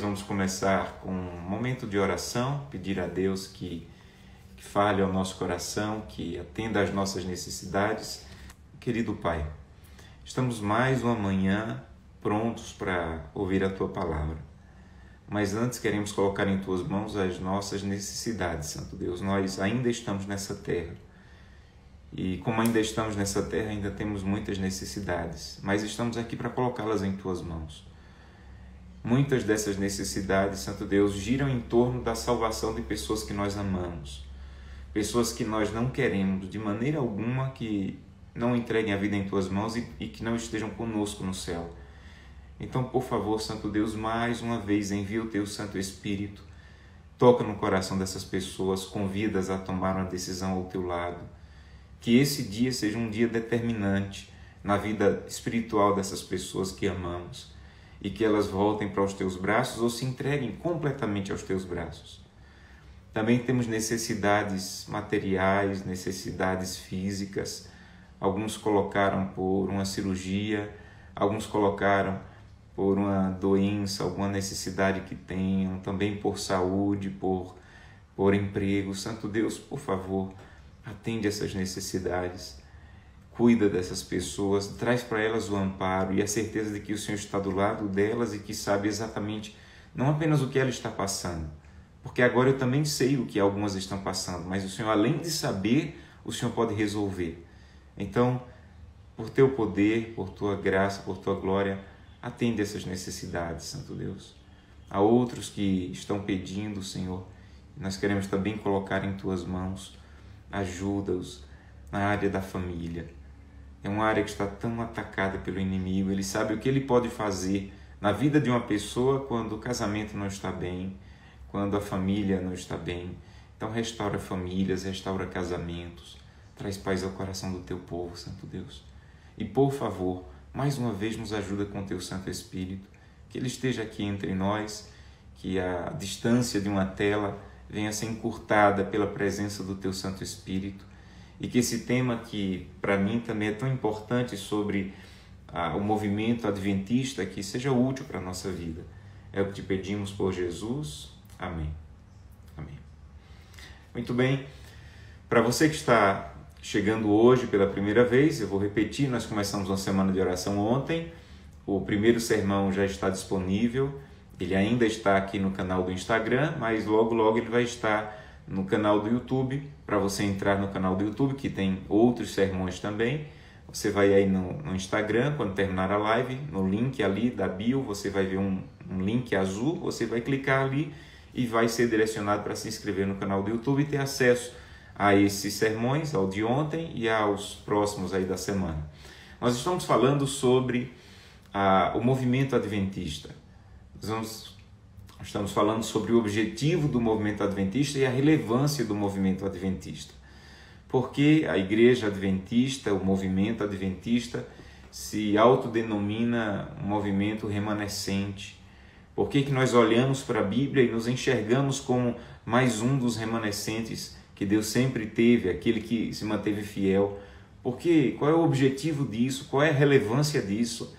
vamos começar com um momento de oração, pedir a Deus que fale ao nosso coração, que atenda às nossas necessidades. Querido Pai, estamos mais uma manhã prontos para ouvir a Tua palavra. Mas antes queremos colocar em Tuas mãos as nossas necessidades, Santo Deus. Nós ainda estamos nessa terra. E como ainda estamos nessa terra, ainda temos muitas necessidades. Mas estamos aqui para colocá-las em Tuas mãos. Muitas dessas necessidades, Santo Deus, giram em torno da salvação de pessoas que nós amamos. Pessoas que nós não queremos de maneira alguma que não entreguem a vida em Tuas mãos e que não estejam conosco no céu. Então, por favor, Santo Deus, mais uma vez envia o Teu Santo Espírito, toca no coração dessas pessoas, convida-as a tomar uma decisão ao Teu lado. Que esse dia seja um dia determinante na vida espiritual dessas pessoas que amamos e que elas voltem para os Teus braços ou se entreguem completamente aos Teus braços. Também temos necessidades materiais, necessidades físicas. Alguns colocaram por uma cirurgia, alguns colocaram por uma doença, alguma necessidade que tenham, também por saúde, por emprego. Santo Deus, por favor, atende essas necessidades, cuida dessas pessoas, traz para elas o amparo e a certeza de que o Senhor está do lado delas e que sabe exatamente não apenas o que ela está passando, porque agora eu também sei o que algumas estão passando, mas o Senhor, além de saber, o Senhor pode resolver. Então, por Teu poder, por Tua graça, por Tua glória, atende essas necessidades, Santo Deus. Há outros que estão pedindo, Senhor, nós queremos também colocar em Tuas mãos. Ajuda-os na área da família. É uma área que está tão atacada pelo inimigo. Ele sabe o que ele pode fazer na vida de uma pessoa quando o casamento não está bem, quando a família não está bem. Então restaura famílias, restaura casamentos, traz paz ao coração do Teu povo, Santo Deus. E por favor, mais uma vez nos ajuda com o Teu Santo Espírito, que Ele esteja aqui entre nós, que a distância de uma tela venha a ser encurtada pela presença do Teu Santo Espírito e que esse tema que para mim também é tão importante sobre o movimento adventista aqui seja útil para a nossa vida. É o que te pedimos por Jesus. Amém. Amém. Muito bem. Para você que está chegando hoje pela primeira vez, eu vou repetir, nós começamos uma semana de oração ontem, o primeiro sermão já está disponível, ele ainda está aqui no canal do Instagram, mas logo ele vai estar no canal do YouTube. Para você entrar no canal do YouTube, que tem outros sermões também, você vai aí no Instagram, quando terminar a live, no link ali da bio, você vai ver um link azul, você vai clicar ali e vai ser direcionado para se inscrever no canal do YouTube e ter acesso a esses sermões, ao de ontem e aos próximos aí da semana. Nós estamos falando sobre o movimento adventista. Estamos falando sobre o objetivo do movimento adventista e a relevância do movimento adventista. Porque a igreja adventista, o movimento adventista, se autodenomina um movimento remanescente. Por que nós olhamos para a Bíblia e nos enxergamos como mais um dos remanescentes que Deus sempre teve, aquele que se manteve fiel? Porque qual é o objetivo disso? Qual é a relevância disso?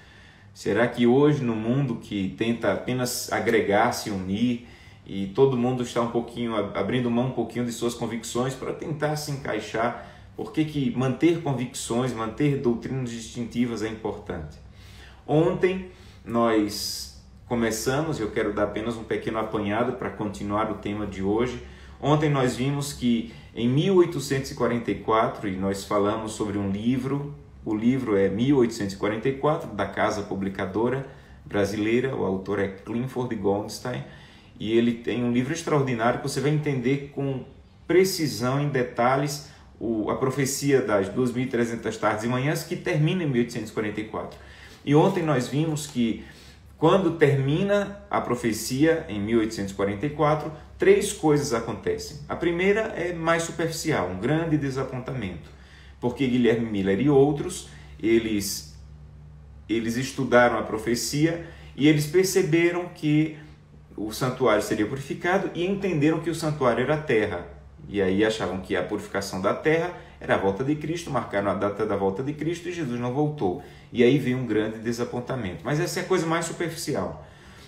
Será que hoje, no mundo que tenta apenas agregar, se unir, e todo mundo está abrindo mão um pouquinho de suas convicções para tentar se encaixar, por que manter convicções, manter doutrinas distintivas é importante? Ontem nós começamos, eu quero dar apenas um pequeno apanhado para continuar o tema de hoje. Ontem nós vimos que em 1844, e nós falamos sobre um livro, o livro é 1844, da Casa Publicadora Brasileira, o autor é Clifford Goldstein, e ele tem um livro extraordinário que você vai entender com precisão, em detalhes, a profecia das 2.300 tardes e manhãs, que termina em 1844. E ontem nós vimos que quando termina a profecia, em 1844, 3 coisas acontecem. A primeira é mais superficial, um grande desapontamento, porque Guilherme Miller e outros, eles estudaram a profecia e eles perceberam que o santuário seria purificado e entenderam que o santuário era a terra. E aí achavam que a purificação da terra era a volta de Cristo, marcaram a data da volta de Cristo e Jesus não voltou. E aí veio um grande desapontamento. Mas essa é a coisa mais superficial.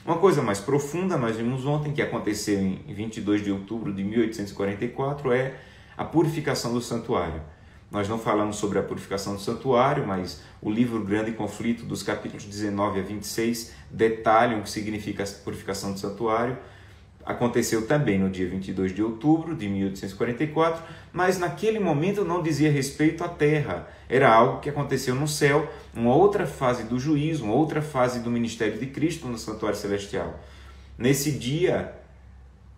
Uma coisa mais profunda, nós vimos ontem, que aconteceu em 22 de outubro de 1844, é a purificação do santuário. Nós não falamos sobre a purificação do santuário, mas o livro Grande Conflito, dos capítulos 19 a 26, detalham o que significa a purificação do santuário. Aconteceu também no dia 22 de outubro de 1844, mas naquele momento não dizia respeito à terra. Era algo que aconteceu no céu, uma outra fase do juízo, uma outra fase do ministério de Cristo no santuário celestial. Nesse dia,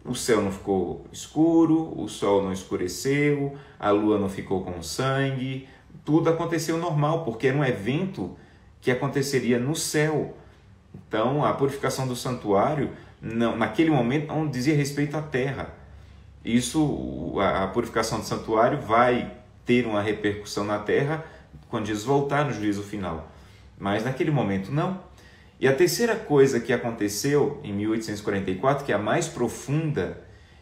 o céu não ficou escuro, o sol não escureceu, a lua não ficou com sangue, tudo aconteceu normal, porque era um evento que aconteceria no céu. Então, a purificação do santuário, não, naquele momento, não dizia respeito à terra. Isso, a purificação do santuário vai ter uma repercussão na terra quando Jesus voltar no juízo final. Mas naquele momento não. E a terceira coisa que aconteceu em 1844, que é a mais profunda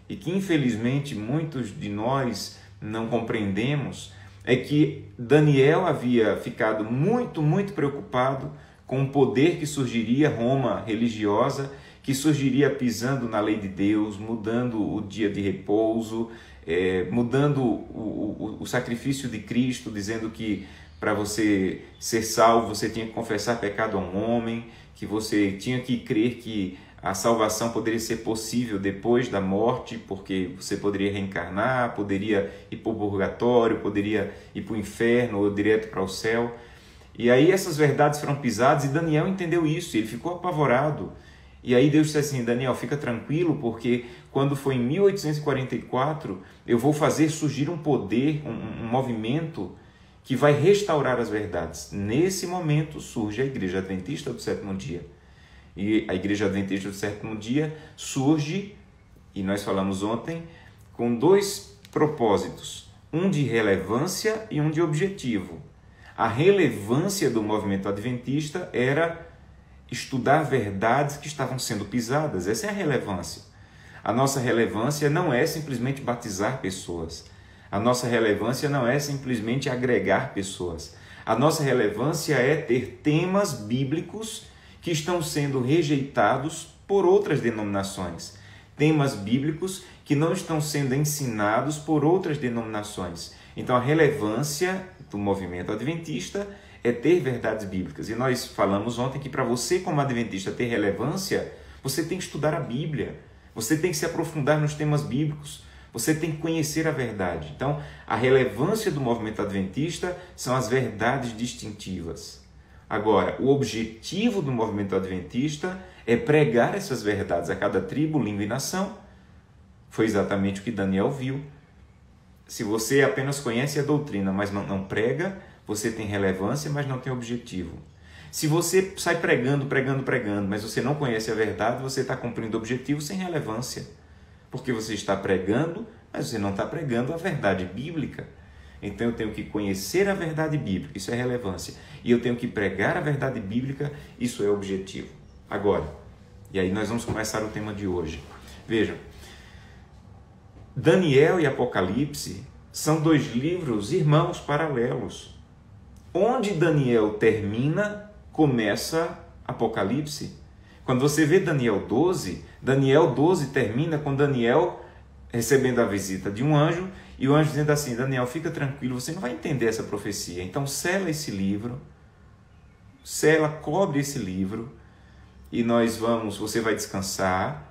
e que infelizmente muitos de nós não compreendemos, é que Daniel havia ficado muito preocupado com o poder que surgiria, Roma religiosa, que surgiria pisando na lei de Deus, mudando o dia de repouso, mudando o sacrifício de Cristo, dizendo que para você ser salvo você tinha que confessar pecado a um homem, que você tinha que crer que a salvação poderia ser possível depois da morte, porque você poderia reencarnar, poderia ir para o purgatório, poderia ir para o inferno ou direto para o céu. E aí essas verdades foram pisadas e Daniel entendeu isso, ele ficou apavorado. E aí Deus disse assim: Daniel, fica tranquilo, porque quando foi em 1844, eu vou fazer surgir um poder, um movimento que vai restaurar as verdades. Nesse momento surge a Igreja Adventista do Sétimo Dia. E a Igreja Adventista do Sétimo Dia surge, e nós falamos ontem, com dois propósitos, um de relevância e um de objetivo. A relevância do movimento adventista era estudar verdades que estavam sendo pisadas. Essa é a relevância. A nossa relevância não é simplesmente batizar pessoas. A nossa relevância não é simplesmente agregar pessoas. A nossa relevância é ter temas bíblicos que estão sendo rejeitados por outras denominações. Temas bíblicos que não estão sendo ensinados por outras denominações. Então, a relevância do movimento adventista é ter verdades bíblicas. E nós falamos ontem que para você, como adventista, ter relevância, você tem que estudar a Bíblia. Você tem que se aprofundar nos temas bíblicos. Você tem que conhecer a verdade. Então, a relevância do movimento adventista são as verdades distintivas. Agora, o objetivo do movimento adventista é pregar essas verdades a cada tribo, língua e nação. Foi exatamente o que Daniel viu. Se você apenas conhece a doutrina, mas não prega, você tem relevância, mas não tem objetivo. Se você sai pregando, mas você não conhece a verdade, você está cumprindo objetivo sem relevância. Porque você está pregando, mas você não está pregando a verdade bíblica. Então eu tenho que conhecer a verdade bíblica, isso é relevância. E eu tenho que pregar a verdade bíblica, isso é objetivo. Agora, e aí nós vamos começar o tema de hoje. Vejam, Daniel e Apocalipse são dois livros irmãos paralelos. Onde Daniel termina, começa Apocalipse. Quando você vê Daniel 12 termina com Daniel recebendo a visita de um anjo e o anjo dizendo assim: Daniel, fica tranquilo, você não vai entender essa profecia. Então sela esse livro, cobre esse livro e você vai descansar.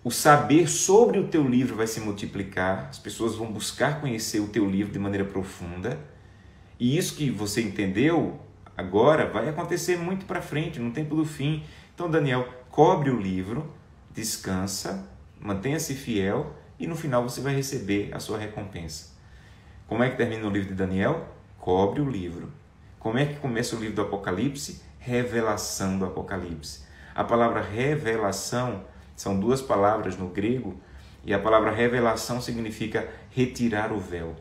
O saber sobre o teu livro vai se multiplicar, as pessoas vão buscar conhecer o teu livro de maneira profunda. E isso que você entendeu agora vai acontecer muito para frente, no tempo do fim. Então, Daniel, cobre o livro, descansa, mantenha-se fiel e no final você vai receber a sua recompensa. Como é que termina o livro de Daniel? Cobre o livro. Como é que começa o livro do Apocalipse? Revelação do Apocalipse. A palavra revelação são duas palavras no grego e a palavra revelação significa retirar o véu.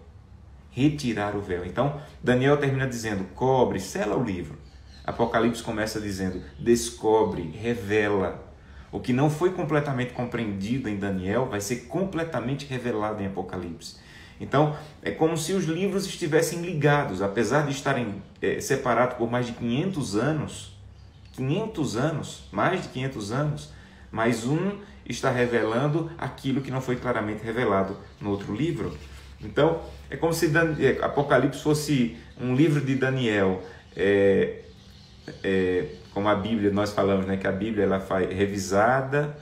Retirar o véu. Então, Daniel termina dizendo: cobre, sela o livro. Apocalipse começa dizendo: descobre, revela. O que não foi completamente compreendido em Daniel vai ser completamente revelado em Apocalipse. Então, é como se os livros estivessem ligados, apesar de estarem separados por mais de 500 anos, 500 anos, mais de 500 anos, mas um está revelando aquilo que não foi claramente revelado no outro livro. Então, é como se Apocalipse fosse um livro de Daniel, como a Bíblia, nós falamos, né, que a Bíblia ela foi revisada,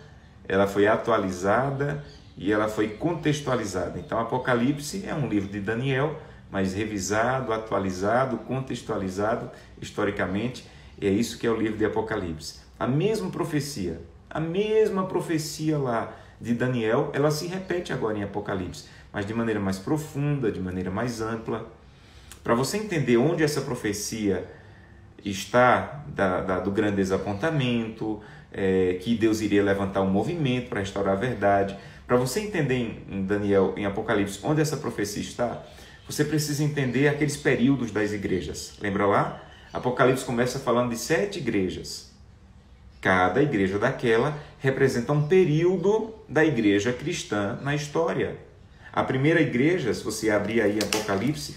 ela foi atualizada e ela foi contextualizada. Então, Apocalipse é um livro de Daniel, mas revisado, atualizado, contextualizado historicamente. E é isso que é o livro de Apocalipse. A mesma profecia lá de Daniel, ela se repete agora em Apocalipse, mas de maneira mais profunda, de maneira mais ampla. Para você entender onde essa profecia está, do grande desapontamento, que Deus iria levantar um movimento para restaurar a verdade. Para você entender em Daniel, em Apocalipse, onde essa profecia está, você precisa entender aqueles períodos das igrejas. Lembra lá? Apocalipse começa falando de 7 igrejas. Cada igreja daquela representa um período da igreja cristã na história. A primeira igreja, se você abrir aí Apocalipse,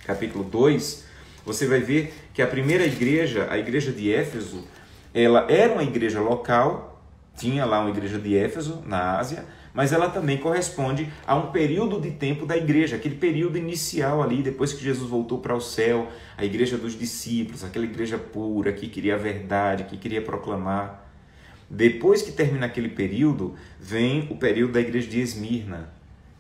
capítulo 2, você vai ver que a primeira igreja, a igreja de Éfeso, ela era uma igreja local, tinha lá uma igreja de Éfeso, na Ásia, mas ela também corresponde a um período de tempo da igreja, aquele período inicial ali, depois que Jesus voltou para o céu, a igreja dos discípulos, aquela igreja pura, que queria a verdade, que queria proclamar. Depois que termina aquele período, vem o período da igreja de Esmirna,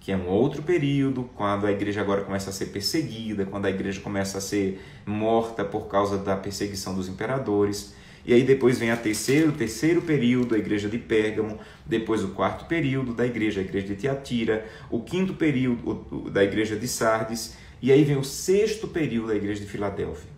que é um outro período, quando a igreja agora começa a ser perseguida, quando a igreja começa a ser morta por causa da perseguição dos imperadores. E aí depois vem o terceiro período, a igreja de Pérgamo, depois o quarto período da igreja, a igreja de Tiatira, o quinto período da igreja de Sardes, e aí vem o sexto período da igreja de Filadélfia.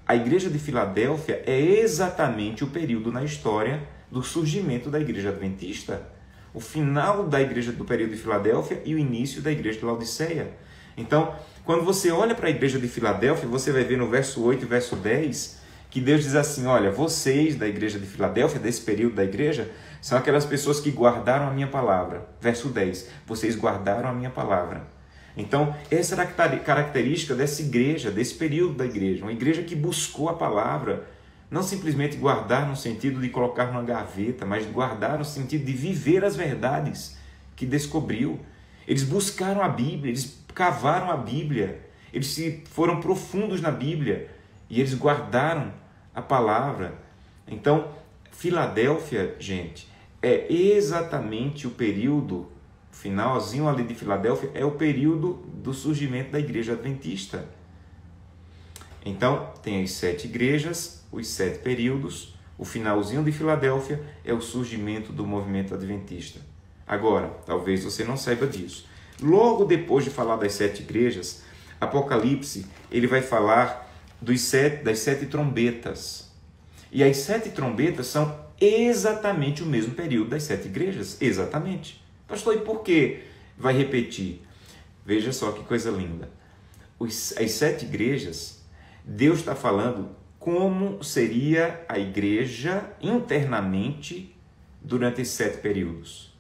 A igreja de Filadélfia é exatamente o período na história do surgimento da igreja adventista, o final da igreja do período de Filadélfia e o início da igreja de Laodiceia. Então, quando você olha para a igreja de Filadélfia, você vai ver no verso 8 e verso 10, que Deus diz assim, olha, vocês da igreja de Filadélfia, desse período da igreja, são aquelas pessoas que guardaram a minha palavra. Verso 10, vocês guardaram a minha palavra. Então, essa era a característica dessa igreja, desse período da igreja, uma igreja que buscou a palavra, não simplesmente guardar no sentido de colocar numa gaveta, mas guardar no sentido de viver as verdades que descobriu. Eles buscaram a Bíblia, eles cavaram a Bíblia, eles foram profundos na Bíblia e eles guardaram a palavra. Então, Filadélfia, gente, é exatamente o período, finalzinho ali de Filadélfia, é o período do surgimento da igreja adventista. Então, tem as 7 igrejas, os 7 períodos, o finalzinho de Filadélfia é o surgimento do movimento adventista. Agora, talvez você não saiba disso. Logo depois de falar das 7 igrejas, Apocalipse, ele vai falar das 7 trombetas. E as 7 trombetas são exatamente o mesmo período das 7 igrejas. Exatamente. Pastor, e por que vai repetir? Veja só que coisa linda. As 7 igrejas, Deus está falando como seria a igreja internamente durante esses 7 períodos.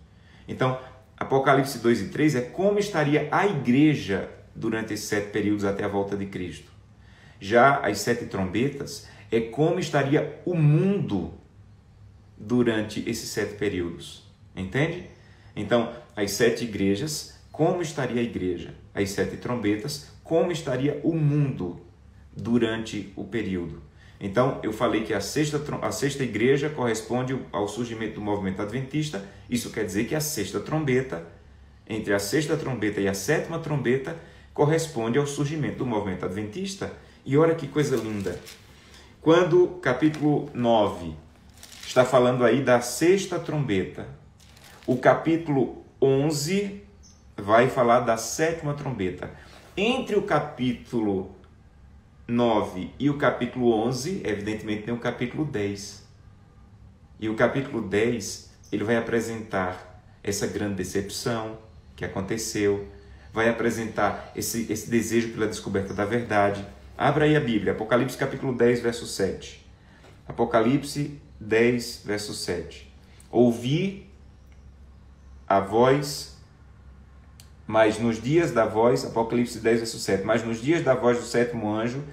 Então, Apocalipse 2 e 3 é como estaria a igreja durante esses 7 períodos até a volta de Cristo. Já as 7 trombetas é como estaria o mundo durante esses 7 períodos. Entende? Então, as 7 igrejas, como estaria a igreja? As 7 trombetas, como estaria o mundo durante o período? Então, eu falei que a sexta igreja corresponde ao surgimento do movimento adventista. Isso quer dizer que a 6ª trombeta, entre a 6ª trombeta e a 7ª trombeta, corresponde ao surgimento do movimento adventista. E olha que coisa linda. Quando capítulo 9 está falando aí da 6ª trombeta, o capítulo 11 vai falar da 7ª trombeta. Entre o capítulo 9 e o capítulo 11, evidentemente, tem o capítulo 10. E o capítulo 10, ele vai apresentar essa grande decepção que aconteceu, vai apresentar esse desejo pela descoberta da verdade. Abra aí a Bíblia, Apocalipse capítulo 10, verso 7. Apocalipse 10, verso 7. Ouvi a voz, mas nos dias da voz, Apocalipse 10, verso 7, mas nos dias da voz do 7º anjo,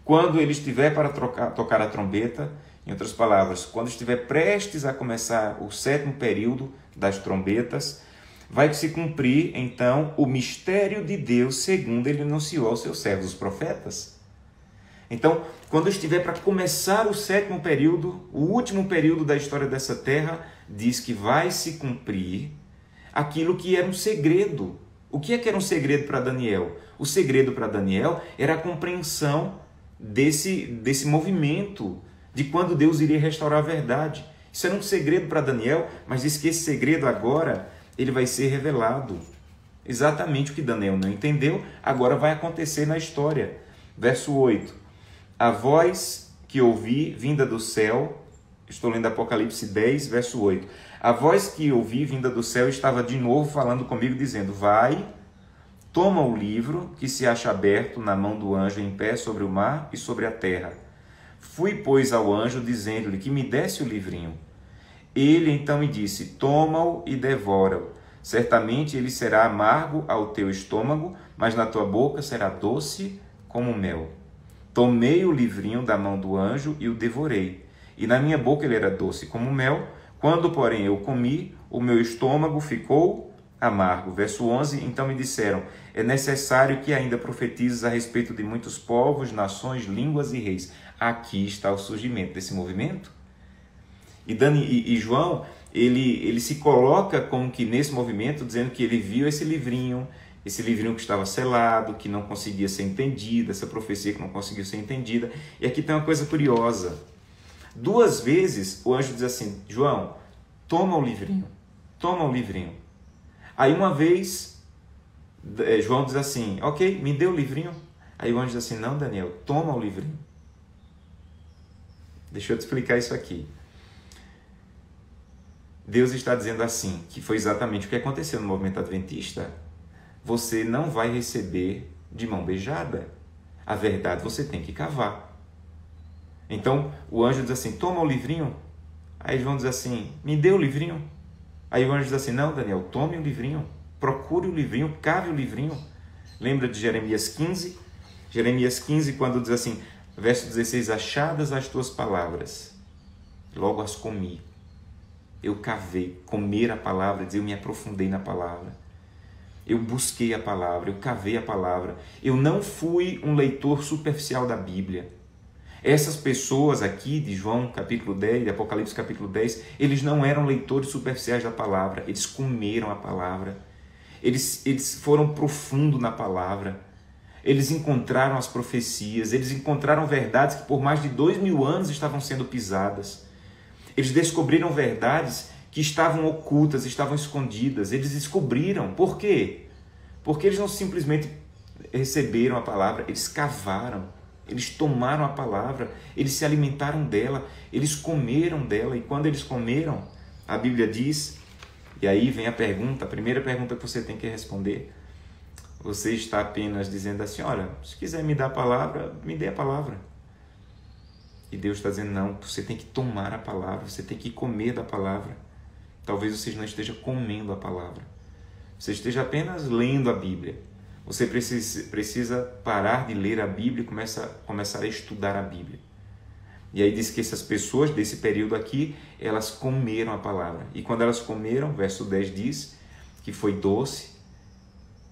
quando ele estiver para tocar a trombeta, Em outras palavras, quando estiver prestes a começar o 7º período das trombetas, vai se cumprir, então, o mistério de Deus, segundo ele anunciou aos seus servos, os profetas. Então, quando estiver para começar o 7º período, o último período da história dessa terra, diz que vai se cumprir aquilo que era um segredo. O que é que era um segredo para Daniel? O segredo para Daniel era a compreensão desse movimento, de quando Deus iria restaurar a verdade. Isso era um segredo para Daniel, mas diz que esse segredo agora ele vai ser revelado. Exatamente o que Daniel não entendeu, agora vai acontecer na história. Verso 8. A voz que ouvi vinda do céu, estou lendo Apocalipse 10, verso 8. A voz que ouvi vinda do céu estava de novo falando comigo, dizendo: vai, toma o livro que se acha aberto na mão do anjo em pé sobre o mar e sobre a terra. Fui, pois, ao anjo, dizendo-lhe que me desse o livrinho. Ele então me disse: toma-o e devora-o. Certamente ele será amargo ao teu estômago, mas na tua boca será doce como mel. Tomei o livrinho da mão do anjo e o devorei. E na minha boca ele era doce como mel. Quando, porém, eu comi, o meu estômago ficou amargo. Verso 11, então me disseram: é necessário que ainda profetizes a respeito de muitos povos, nações, línguas e reis. Aqui está o surgimento desse movimento. E João, ele se coloca como que nesse movimento, dizendo que ele viu esse livrinho que estava selado, que não conseguia ser entendido, essa profecia que não conseguiu ser entendida. E aqui tem uma coisa curiosa. 2 vezes o anjo diz assim: João, toma o livrinho, toma o livrinho. Aí uma vez, João diz assim: ok, me dê o livrinho. Aí o anjo diz assim: não, Daniel, toma o livrinho. Deixa eu te explicar isso aqui. Deus está dizendo assim, que foi exatamente o que aconteceu no movimento adventista. Você não vai receber de mão beijada. A verdade você tem que cavar. Então, o anjo diz assim: toma o livrinho. Aí João diz assim: me dê o livrinho. Aí o anjo diz assim: não, Daniel, tome o livrinho. Procure o livrinho, cave o livrinho. Lembra de Jeremias 15? Jeremias 15, quando diz assim, verso 16, achadas as tuas palavras, logo as comi. Eu cavei, comer a palavra, dizer, eu me aprofundei na palavra. Eu busquei a palavra, eu cavei a palavra. Eu não fui um leitor superficial da Bíblia. Essas pessoas aqui de João capítulo 10, de Apocalipse capítulo 10, eles não eram leitores superficiais da palavra, eles comeram a palavra. Eles foram profundo na palavra. Eles encontraram as profecias, eles encontraram verdades que por mais de 2000 anos estavam sendo pisadas. Eles descobriram verdades que estavam ocultas, estavam escondidas. Eles descobriram. Por quê? Porque eles não simplesmente receberam a palavra, eles cavaram, eles tomaram a palavra, eles se alimentaram dela, eles comeram dela. E quando eles comeram, a Bíblia diz, e aí vem a pergunta, a primeira pergunta que você tem que responder. Você está apenas dizendo assim: olha, se quiser me dar a palavra, me dê a palavra. E Deus está dizendo: não, você tem que tomar a palavra, você tem que comer da palavra. Talvez você não esteja comendo a palavra. Você esteja apenas lendo a Bíblia. Você precisa parar de ler a Bíblia e começar a estudar a Bíblia. E aí diz que essas pessoas desse período aqui, elas comeram a palavra. E quando elas comeram, verso 10 diz que foi doce,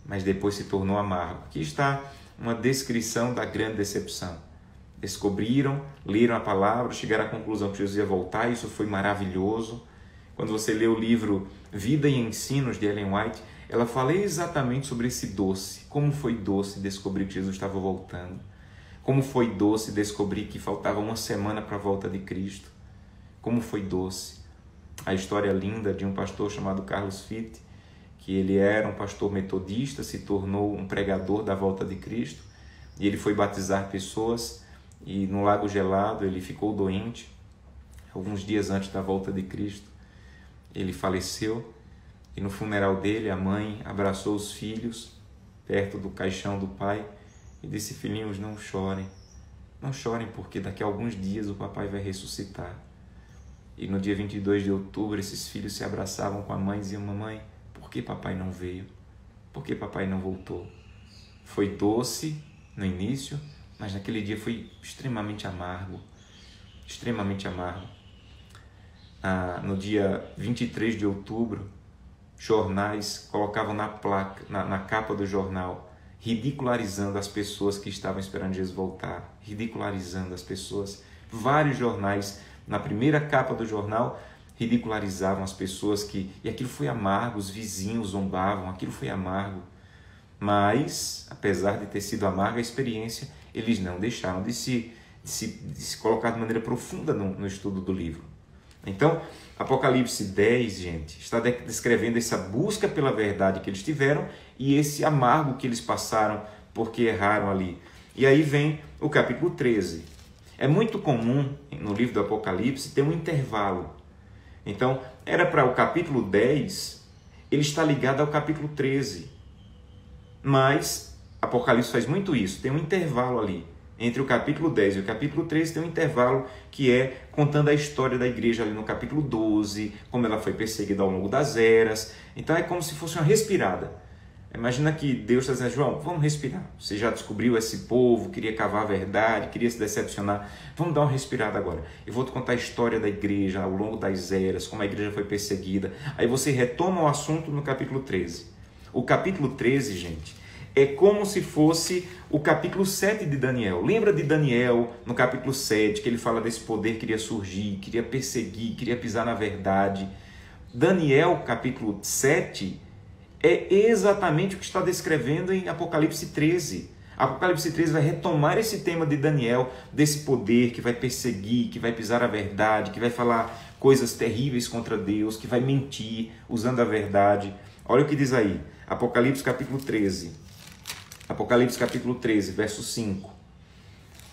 mas depois se tornou amargo. Aqui está uma descrição da grande decepção. Descobriram, leram a palavra, chegaram à conclusão que Jesus ia voltar, isso foi maravilhoso. Quando você lê o livro Vida e Ensinos, de Ellen White, ela fala exatamente sobre esse doce. Como foi doce descobrir que Jesus estava voltando. Como foi doce descobrir que faltava uma semana para a volta de Cristo. Como foi doce. A história linda de um pastor chamado Carlos Fitt, que ele era um pastor metodista, se tornou um pregador da volta de Cristo, e ele foi batizar pessoas, e no Lago Gelado ele ficou doente, alguns dias antes da volta de Cristo. Ele faleceu, e no funeral dele a mãe abraçou os filhos perto do caixão do pai e disse: filhinhos, não chorem porque daqui a alguns dias o papai vai ressuscitar. E no dia 22 de outubro esses filhos se abraçavam com a mãe e diziam: mamãe, por que papai não veio? Por que papai não voltou? Foi doce no início, mas naquele dia foi extremamente amargo. extremamente amargo. No dia 23 de outubro, jornais colocavam na placa, na capa do jornal, ridicularizando as pessoas que estavam esperando Jesus voltar, ridicularizando as pessoas. Vários jornais, na primeira capa do jornal, ridicularizavam as pessoas e aquilo foi amargo, os vizinhos zombavam, aquilo foi amargo. Mas, apesar de ter sido amarga a experiência, eles não deixaram de se colocar de maneira profunda no estudo do livro. Então, Apocalipse 10, gente, está descrevendo essa busca pela verdade que eles tiveram e esse amargo que eles passaram porque erraram ali. E aí vem o capítulo 13. É muito comum no livro do Apocalipse ter um intervalo. Então, era para o capítulo 10, ele está ligado ao capítulo 13. Mas Apocalipse faz muito isso, tem um intervalo ali. Entre o capítulo 10 e o capítulo 13 tem um intervalo que é contando a história da igreja ali no capítulo 12, como ela foi perseguida ao longo das eras. Então é como se fosse uma respirada. Imagina que Deus está dizendo, João, vamos respirar. Você já descobriu esse povo, queria cavar a verdade, queria se decepcionar. Vamos dar uma respirada agora. Eu vou te contar a história da igreja ao longo das eras, como a igreja foi perseguida. Aí você retoma o assunto no capítulo 13. O capítulo 13, gente, é como se fosse o capítulo 7 de Daniel. Lembra de Daniel no capítulo 7, que ele fala desse poder que iria surgir, queria perseguir, queria pisar na verdade. Daniel, capítulo 7, é exatamente o que está descrevendo em Apocalipse 13. Apocalipse 13 vai retomar esse tema de Daniel, desse poder que vai perseguir, que vai pisar a verdade, que vai falar coisas terríveis contra Deus, que vai mentir usando a verdade. Olha o que diz aí, Apocalipse capítulo 13. Apocalipse capítulo 13, verso 5.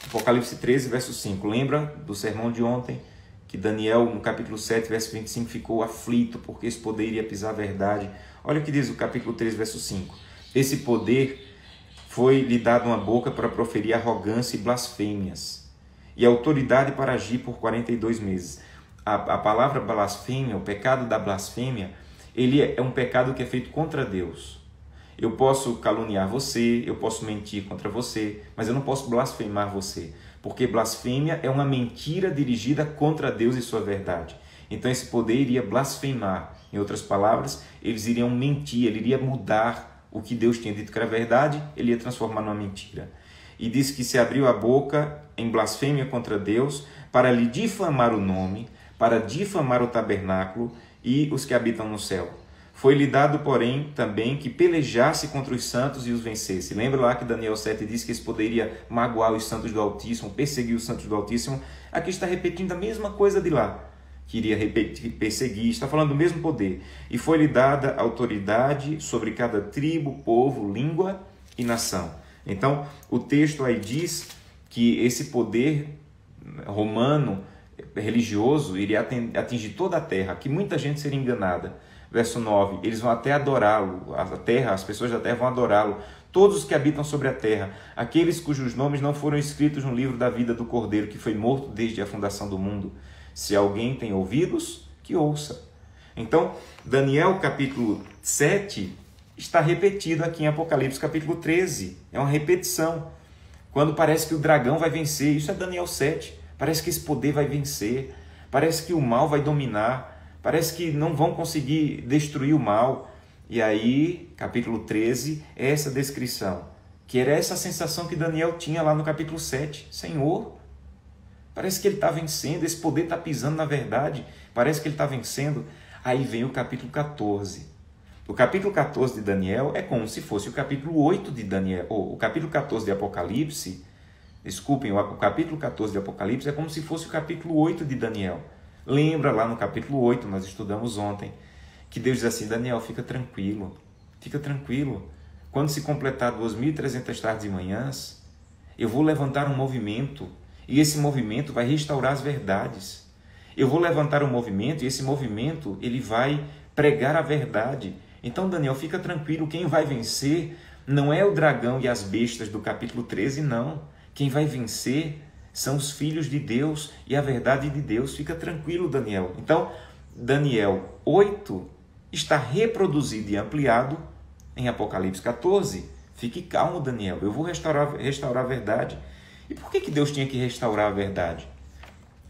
Apocalipse 13, verso 5. Lembra do sermão de ontem? Que Daniel, no capítulo 7, verso 25, ficou aflito porque esse poder iria pisar a verdade. Olha o que diz o capítulo 13, verso 5. Esse poder foi lhe dado uma boca para proferir arrogância e blasfêmias, e autoridade para agir por 42 meses. A palavra blasfêmia, o pecado da blasfêmia, ele é um pecado que é feito contra Deus. Eu posso caluniar você, eu posso mentir contra você, mas eu não posso blasfemar você, porque blasfêmia é uma mentira dirigida contra Deus e sua verdade. Então esse poder iria blasfemar. Em outras palavras, eles iriam mentir, ele iria mudar o que Deus tinha dito que era verdade, ele ia transformar numa mentira. E diz que se abriu a boca em blasfêmia contra Deus para lhe difamar o nome, para difamar o tabernáculo e os que habitam no céu. Foi-lhe dado, porém, também que pelejasse contra os santos e os vencesse. Lembra lá que Daniel 7 diz que esse poderia magoar os santos do Altíssimo, perseguir os santos do Altíssimo? Aqui está repetindo a mesma coisa de lá. Queria perseguir, está falando do mesmo poder. E foi-lhe dada autoridade sobre cada tribo, povo, língua e nação. Então, o texto aí diz que esse poder romano, religioso, iria atingir toda a terra, que muita gente seria enganada. Verso 9, eles vão até adorá-lo, as pessoas da terra vão adorá-lo, todos os que habitam sobre a terra, aqueles cujos nomes não foram escritos no livro da vida do Cordeiro, que foi morto desde a fundação do mundo. Se alguém tem ouvidos, que ouça. Então, Daniel capítulo 7 está repetido aqui em Apocalipse capítulo 13, é uma repetição. Quando parece que o dragão vai vencer, isso é Daniel 7, parece que esse poder vai vencer, parece que o mal vai dominar, parece que não vão conseguir destruir o mal. E aí, capítulo 13, é essa descrição, que era essa sensação que Daniel tinha lá no capítulo 7. Senhor, parece que ele está vencendo, esse poder está pisando na verdade, parece que ele está vencendo. Aí vem o capítulo 14. O capítulo 14 de Daniel é como se fosse o capítulo 8 de Daniel, ou o capítulo 14 de Apocalipse, desculpem, o capítulo 14 de Apocalipse é como se fosse o capítulo 8 de Daniel. Lembra lá no capítulo 8, nós estudamos ontem, que Deus diz assim, Daniel, fica tranquilo. Quando se completar 2.300 tardes e manhãs, eu vou levantar um movimento, e esse movimento vai restaurar as verdades. Eu vou levantar um movimento, e esse movimento ele vai pregar a verdade. Então, Daniel, fica tranquilo, quem vai vencer não é o dragão e as bestas do capítulo 13, não. Quem vai vencer são os filhos de Deus e a verdade de Deus. Fica tranquilo, Daniel. Então, Daniel 8 está reproduzido e ampliado em Apocalipse 14. Fique calmo, Daniel. Eu vou restaurar a verdade. E por que Deus tinha que restaurar a verdade?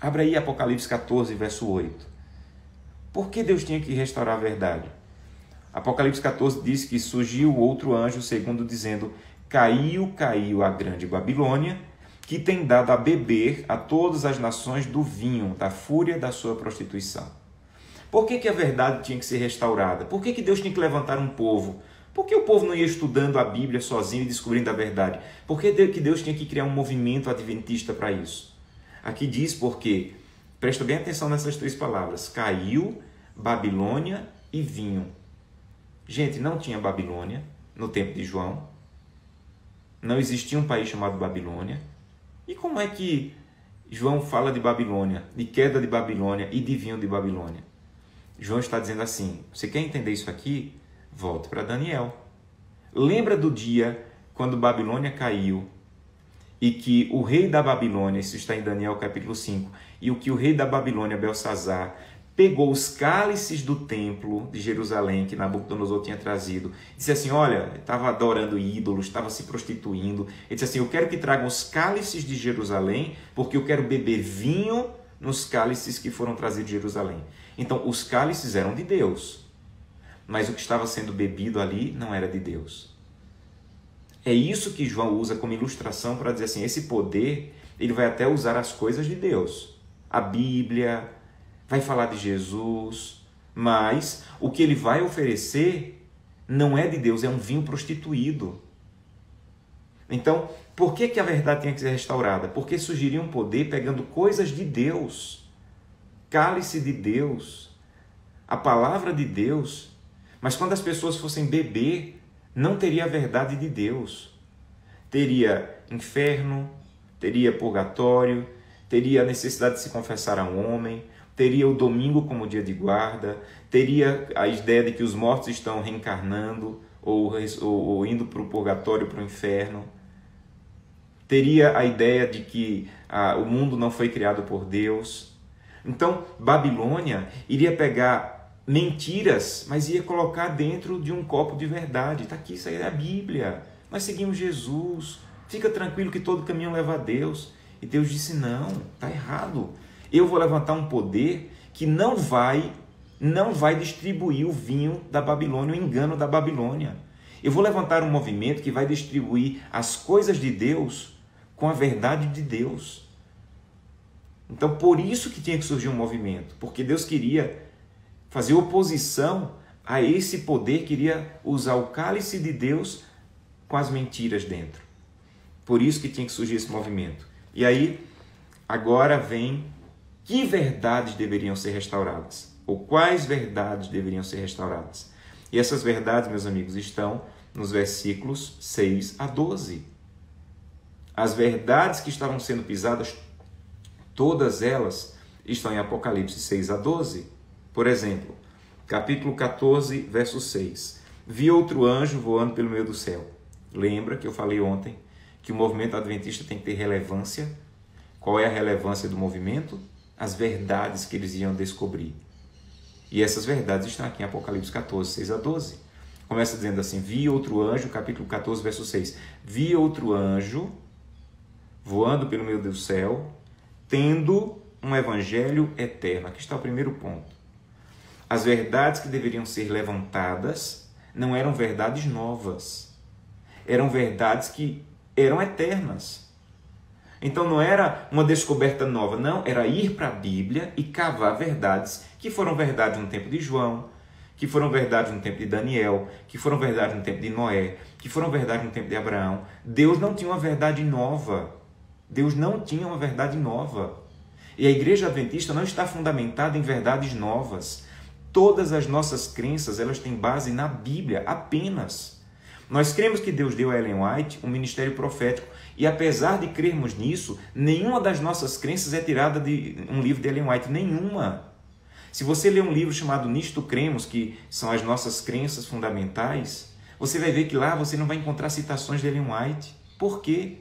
Abra aí Apocalipse 14, verso 8. Por que Deus tinha que restaurar a verdade? Apocalipse 14 diz que surgiu outro anjo, segundo dizendo: caiu a grande Babilônia, que tem dado a beber a todas as nações do vinho, da fúria da sua prostituição. Por que a verdade tinha que ser restaurada? Por que Deus tinha que levantar um povo? Por que o povo não ia estudando a Bíblia sozinho e descobrindo a verdade? Por que Deus tinha que criar um movimento adventista para isso? Aqui diz porque, presta bem atenção nessas três palavras: caiu, Babilônia e vinho. Gente, não tinha Babilônia no tempo de João. Não existia um país chamado Babilônia. E como é que João fala de Babilônia, de queda de Babilônia e de vinho de Babilônia? João está dizendo assim: você quer entender isso aqui? Volte para Daniel. Lembra do dia quando Babilônia caiu e que o rei da Babilônia, isso está em Daniel capítulo 5, e o que o rei da Babilônia, Belsazar, pegou os cálices do templo de Jerusalém que Nabucodonosor tinha trazido, disse assim: olha, estava adorando ídolos, estava se prostituindo. Ele disse assim: eu quero que tragam os cálices de Jerusalém, porque eu quero beber vinho nos cálices que foram trazidos de Jerusalém. Então, os cálices eram de Deus, mas o que estava sendo bebido ali não era de Deus. É isso que João usa como ilustração para dizer assim: esse poder, ele vai até usar as coisas de Deus, a Bíblia, vai falar de Jesus, mas o que ele vai oferecer não é de Deus, é um vinho prostituído. Então, por que a verdade tinha que ser restaurada? Porque surgiria um poder pegando coisas de Deus, cálice de Deus, a palavra de Deus, mas quando as pessoas fossem beber, não teria a verdade de Deus. Teria inferno, teria purgatório, teria a necessidade de se confessar a um homem, teria o domingo como dia de guarda, teria a ideia de que os mortos estão reencarnando ou indo para o purgatório, para o inferno. Teria a ideia de que o mundo não foi criado por Deus. Então, Babilônia iria pegar mentiras, mas ia colocar dentro de um copo de verdade. Está aqui, isso aí é a Bíblia. Nós seguimos Jesus. Fica tranquilo que todo caminho leva a Deus. E Deus disse: não, está errado. Eu vou levantar um poder que não vai distribuir o vinho da Babilônia, o engano da Babilônia. Eu vou levantar um movimento que vai distribuir as coisas de Deus com a verdade de Deus. Então, por isso que tinha que surgir um movimento, porque Deus queria fazer oposição a esse poder, queria usar o cálice de Deus com as mentiras dentro. Por isso que tinha que surgir esse movimento. E aí, agora vem que verdades deveriam ser restauradas, ou quais verdades deveriam ser restauradas. E essas verdades, meus amigos, estão nos versículos 6 a 12. As verdades que estavam sendo pisadas, todas elas estão em Apocalipse 6 a 12. Por exemplo, capítulo 14, verso 6. Vi outro anjo voando pelo meio do céu. Lembra que eu falei ontem que o movimento adventista tem que ter relevância? Qual é a relevância do movimento? As verdades que eles iam descobrir. E essas verdades estão aqui em Apocalipse 14, 6 a 12. Começa dizendo assim: vi outro anjo, capítulo 14, verso 6. Vi outro anjo voando pelo meio do céu, tendo um evangelho eterno. Aqui está o primeiro ponto. As verdades que deveriam ser levantadas não eram verdades novas. Eram verdades que eram eternas. Então não era uma descoberta nova, não, era ir para a Bíblia e cavar verdades que foram verdades no tempo de João, que foram verdades no tempo de Daniel, que foram verdades no tempo de Noé, que foram verdades no tempo de Abraão. Deus não tinha uma verdade nova. Deus não tinha uma verdade nova. E a Igreja Adventista não está fundamentada em verdades novas. Todas as nossas crenças, elas têm base na Bíblia apenas. Nós cremos que Deus deu a Ellen White um ministério profético. E apesar de crermos nisso, nenhuma das nossas crenças é tirada de um livro de Ellen White. Nenhuma. Se você ler um livro chamado Nisto Cremos, que são as nossas crenças fundamentais, você vai ver que lá você não vai encontrar citações de Ellen White. Por quê?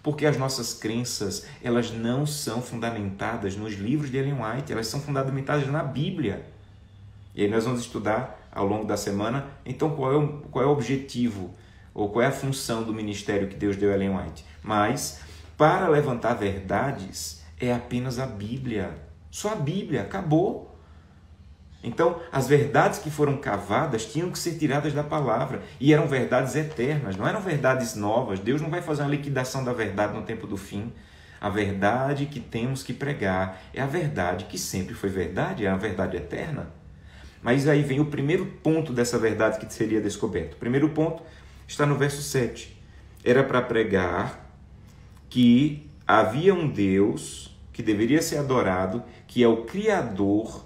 Porque as nossas crenças, elas não são fundamentadas nos livros de Ellen White, elas são fundamentadas na Bíblia. E aí nós vamos estudar ao longo da semana, então qual é o objetivo, ou qual é a função do ministério que Deus deu a Ellen White. Mas, para levantar verdades, é apenas a Bíblia. Só a Bíblia, acabou. Então, as verdades que foram cavadas tinham que ser tiradas da palavra. E eram verdades eternas, não eram verdades novas. Deus não vai fazer uma liquidação da verdade no tempo do fim. A verdade que temos que pregar é a verdade que sempre foi verdade, é a verdade eterna. Mas aí vem o primeiro ponto dessa verdade que seria descoberto. O primeiro ponto está no verso 7. Era para pregar que havia um Deus que deveria ser adorado, que é o Criador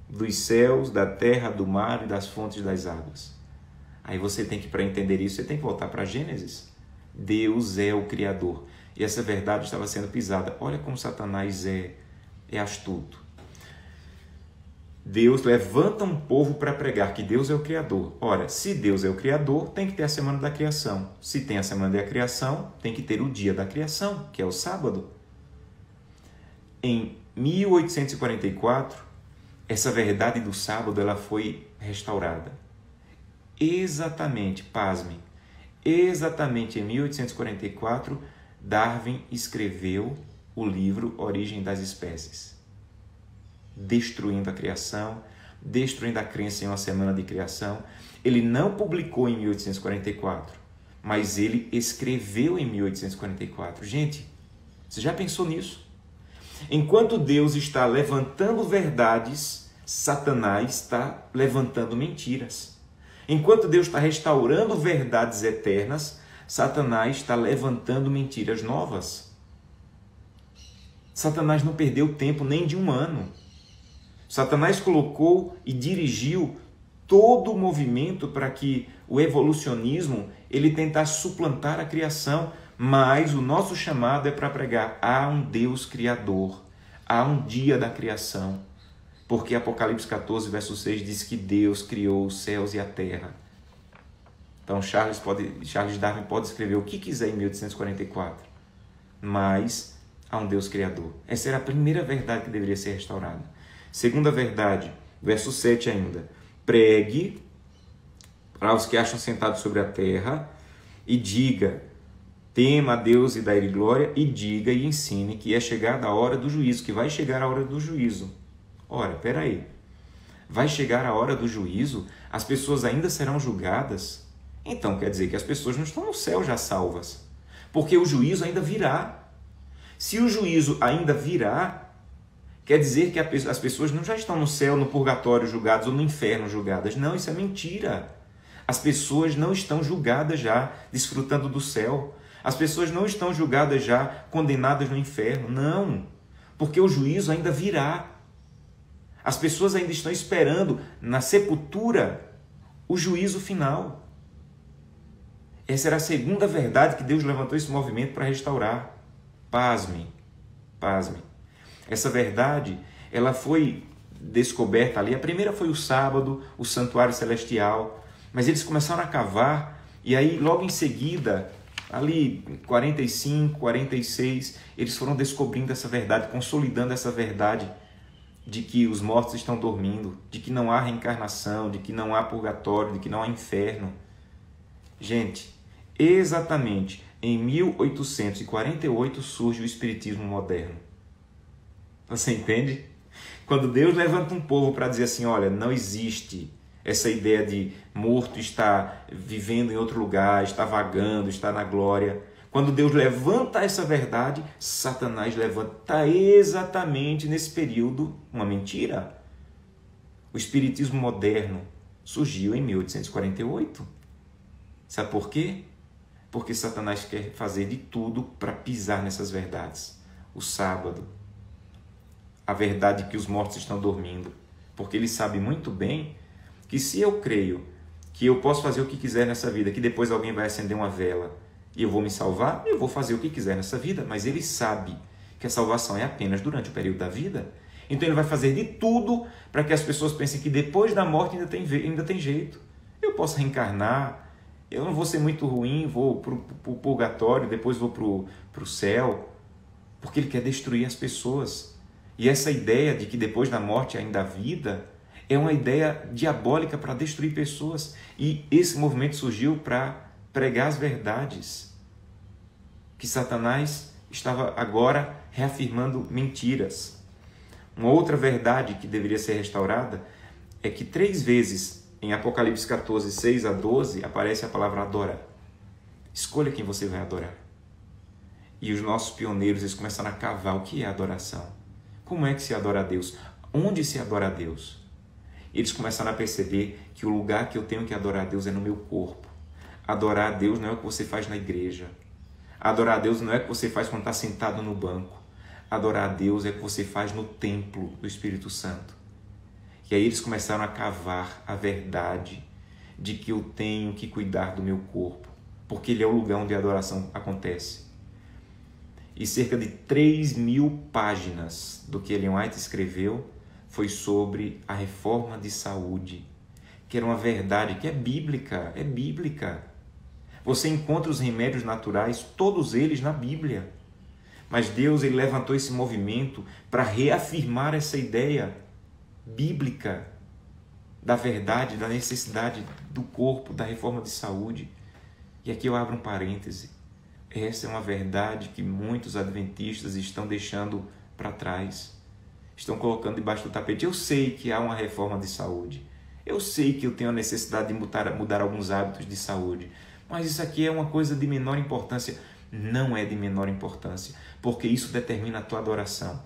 dos céus, da terra, do mar e das fontes das águas. Aí você tem que, para entender isso, você tem que voltar para Gênesis. Deus é o Criador. E essa verdade estava sendo pisada. Olha como Satanás é astuto. Deus levanta um povo para pregar que Deus é o Criador. Ora, se Deus é o Criador, tem que ter a semana da criação. Se tem a semana da criação, tem que ter o dia da criação, que é o sábado. Em 1844, essa verdade do sábado ela foi restaurada. Exatamente, pasme, exatamente em 1844, Darwin escreveu o livro Origem das Espécies, destruindo a criação, destruindo a crença em uma semana de criação. Ele não publicou em 1844, mas ele escreveu em 1844. Gente, você já pensou nisso? Enquanto Deus está levantando verdades, Satanás está levantando mentiras. Enquanto Deus está restaurando verdades eternas, Satanás está levantando mentiras novas. Satanás não perdeu tempo nem de um ano. Satanás colocou e dirigiu todo o movimento para que o evolucionismo ele tentasse suplantar a criação. Mas o nosso chamado é para pregar: há um Deus Criador, há um dia da criação. Porque Apocalipse 14, verso 6 diz que Deus criou os céus e a terra. Então Charles Darwin pode escrever o que quiser em 1844. Mas há um Deus Criador. Essa era a primeira verdade que deveria ser restaurada. Segunda verdade, verso 7 ainda. Pregue para os que acham sentados sobre a terra e diga: tema a Deus e dá-lhe glória, e diga e ensine que é chegada a hora do juízo, que vai chegar a hora do juízo. Ora, peraí, vai chegar a hora do juízo? As pessoas ainda serão julgadas? Então quer dizer que as pessoas não estão no céu já salvas, porque o juízo ainda virá. Se o juízo ainda virá, quer dizer que as pessoas não já estão no céu, no purgatório julgadas ou no inferno julgadas. Não, isso é mentira. As pessoas não estão julgadas já, desfrutando do céu. As pessoas não estão julgadas já, condenadas no inferno. Não, porque o juízo ainda virá. As pessoas ainda estão esperando na sepultura o juízo final. Essa era a segunda verdade que Deus levantou esse movimento para restaurar. Pasme, pasme. Essa verdade, ela foi descoberta ali. A primeira foi o sábado, o santuário celestial. Mas eles começaram a cavar e aí logo em seguida, ali 45, 46, eles foram descobrindo essa verdade, consolidando essa verdade de que os mortos estão dormindo, de que não há reencarnação, de que não há purgatório, de que não há inferno. Gente, exatamente em 1848 surge o Espiritismo moderno. Você entende? Quando Deus levanta um povo para dizer assim: olha, não existe essa ideia de morto está vivendo em outro lugar, está vagando, está na glória. Quando Deus levanta essa verdade, Satanás levanta exatamente nesse período uma mentira. O Espiritismo moderno surgiu em 1848. Sabe por quê? Porque Satanás quer fazer de tudo para pisar nessas verdades. O sábado, a verdade que os mortos estão dormindo. Porque ele sabe muito bem que se eu creio que eu posso fazer o que quiser nessa vida, que depois alguém vai acender uma vela e eu vou me salvar, eu vou fazer o que quiser nessa vida, mas ele sabe que a salvação é apenas durante o período da vida. Então ele vai fazer de tudo para que as pessoas pensem que depois da morte ainda tem jeito. Eu posso reencarnar, eu não vou ser muito ruim, vou para o purgatório, depois vou para o céu, porque ele quer destruir as pessoas. E essa ideia de que depois da morte ainda há vida é uma ideia diabólica para destruir pessoas. E esse movimento surgiu para pregar as verdades que Satanás estava agora reafirmando mentiras. Uma outra verdade que deveria ser restaurada é que 3 vezes em Apocalipse 14, 6 a 12, aparece a palavra adorar. Escolha quem você vai adorar. E os nossos pioneiros, eles começaram a cavar o que é adoração. Como é que se adora a Deus? Onde se adora a Deus? Eles começaram a perceber que o lugar que eu tenho que adorar a Deus é no meu corpo. Adorar a Deus não é o que você faz na igreja. Adorar a Deus não é o que você faz quando está sentado no banco. Adorar a Deus é o que você faz no templo do Espírito Santo. E aí eles começaram a cavar a verdade de que eu tenho que cuidar do meu corpo, porque ele é o lugar onde a adoração acontece. E cerca de 3.000 páginas do que Ellen White escreveu foi sobre a reforma de saúde, que era uma verdade que é bíblica, é bíblica. Você encontra os remédios naturais, todos eles na Bíblia. Mas Deus, ele levantou esse movimento para reafirmar essa ideia bíblica da verdade, da necessidade do corpo, da reforma de saúde. E aqui eu abro um parêntese. Essa é uma verdade que muitos adventistas estão deixando para trás. Estão colocando debaixo do tapete. Eu sei que há uma reforma de saúde. Eu sei que eu tenho a necessidade de mudar alguns hábitos de saúde. Mas isso aqui é uma coisa de menor importância. Não é de menor importância, porque isso determina a tua adoração.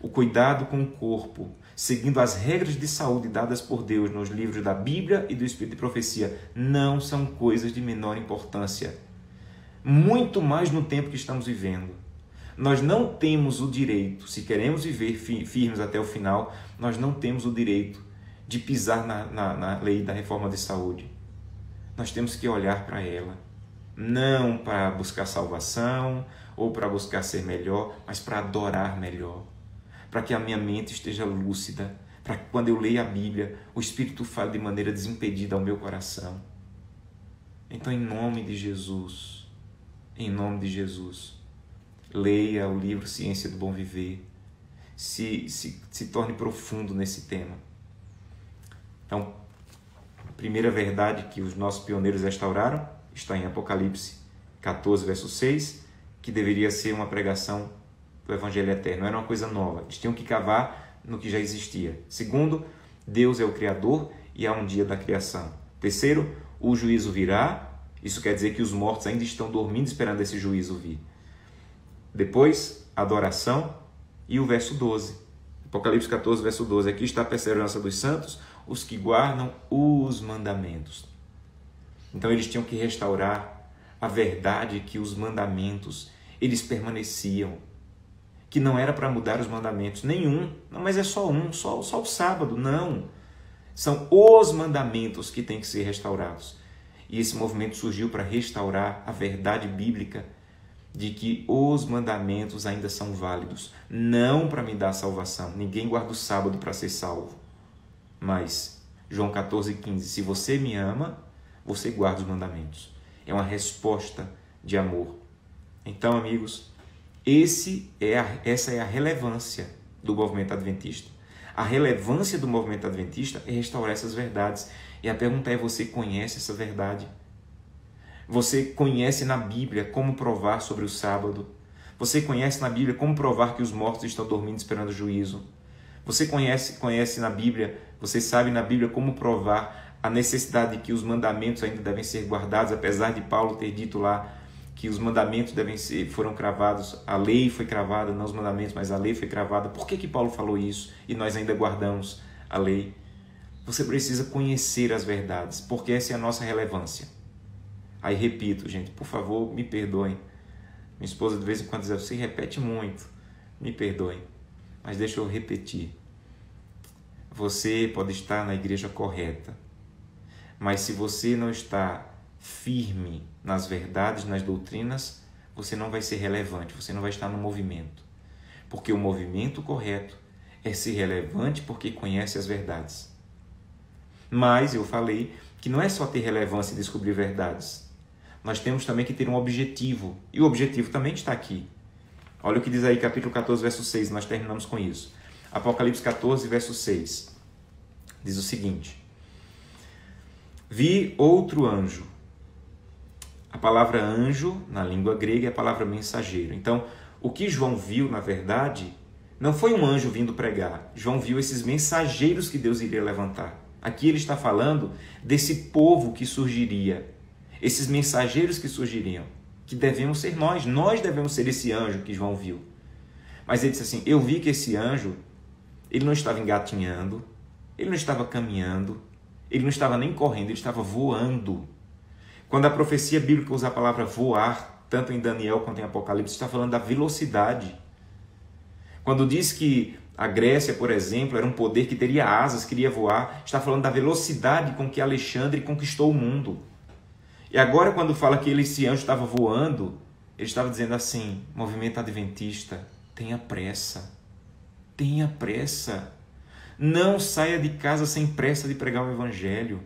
O cuidado com o corpo, seguindo as regras de saúde dadas por Deus nos livros da Bíblia e do Espírito de Profecia, não são coisas de menor importância. Muito mais no tempo que estamos vivendo. Nós não temos o direito, se queremos viver firmes até o final, nós não temos o direito de pisar na lei da reforma de saúde. Nós temos que olhar para ela, não para buscar salvação ou para buscar ser melhor, mas para adorar melhor, para que a minha mente esteja lúcida, para que quando eu leio a Bíblia, o Espírito fale de maneira desimpedida ao meu coração. Então, em nome de Jesus, leia o livro Ciência do Bom Viver, se torne profundo nesse tema. Então, a primeira verdade que os nossos pioneiros restauraram está em Apocalipse 14, verso 6, que deveria ser uma pregação do Evangelho Eterno. Não era uma coisa nova. Eles tinham que cavar no que já existia. Segundo, Deus é o Criador e há um dia da criação. Terceiro, o juízo virá. Isso quer dizer que os mortos ainda estão dormindo esperando esse juízo vir. Depois, adoração e o verso 12. Apocalipse 14, verso 12. Aqui está a perseverança dos santos, os que guardam os mandamentos. Então eles tinham que restaurar a verdade que os mandamentos, eles permaneciam. Que não era para mudar os mandamentos, nenhum. Não, mas é só um, só o sábado. Não. São os mandamentos que têm que ser restaurados. E esse movimento surgiu para restaurar a verdade bíblica de que os mandamentos ainda são válidos. Não para me dar salvação. Ninguém guarda o sábado para ser salvo. Mas, João 14,15, se você me ama, você guarda os mandamentos. É uma resposta de amor. Então, amigos, essa é a relevância do movimento adventista. A relevância do movimento adventista é restaurar essas verdades. E a pergunta é, você conhece essa verdade? Você conhece na Bíblia como provar sobre o sábado? Você conhece na Bíblia como provar que os mortos estão dormindo esperando o juízo? Você conhece na Bíblia, você sabe na Bíblia como provar a necessidade de que os mandamentos ainda devem ser guardados, apesar de Paulo ter dito lá que os mandamentos foram cravados, a lei foi cravada, não os mandamentos, mas a lei foi cravada. Por que Paulo falou isso e nós ainda guardamos a lei? Você precisa conhecer as verdades, porque essa é a nossa relevância. Aí repito, gente, por favor, me perdoem. Minha esposa de vez em quando diz, você repete muito, me perdoem. Mas deixa eu repetir. Você pode estar na igreja correta, mas se você não está firme nas verdades, nas doutrinas, você não vai ser relevante, você não vai estar no movimento. Porque o movimento correto é ser relevante porque conhece as verdades. Mas eu falei que não é só ter relevância e descobrir verdades. Nós temos também que ter um objetivo. E o objetivo também está aqui. Olha o que diz aí, capítulo 14, verso 6. Nós terminamos com isso. Apocalipse 14, verso 6. Diz o seguinte. Vi outro anjo A palavra anjo, na língua grega, é a palavra mensageiro. Então, o que João viu, na verdade, não foi um anjo vindo pregar. João viu esses mensageiros que Deus iria levantar. Aqui ele está falando desse povo que surgiria, esses mensageiros que surgiriam, que devemos ser nós. Nós devemos ser esse anjo que João viu. Mas ele disse assim, eu vi que esse anjo, ele não estava engatinhando, ele não estava caminhando, ele não estava nem correndo, ele estava voando. Quando a profecia bíblica usa a palavra voar, tanto em Daniel quanto em Apocalipse, está falando da velocidade. Quando diz que a Grécia, por exemplo, era um poder que teria asas, queria voar, está falando da velocidade com que Alexandre conquistou o mundo. E agora, quando fala que esse anjo estava voando, ele estava dizendo assim, movimento adventista, tenha pressa, tenha pressa. Não saia de casa sem pressa de pregar o evangelho.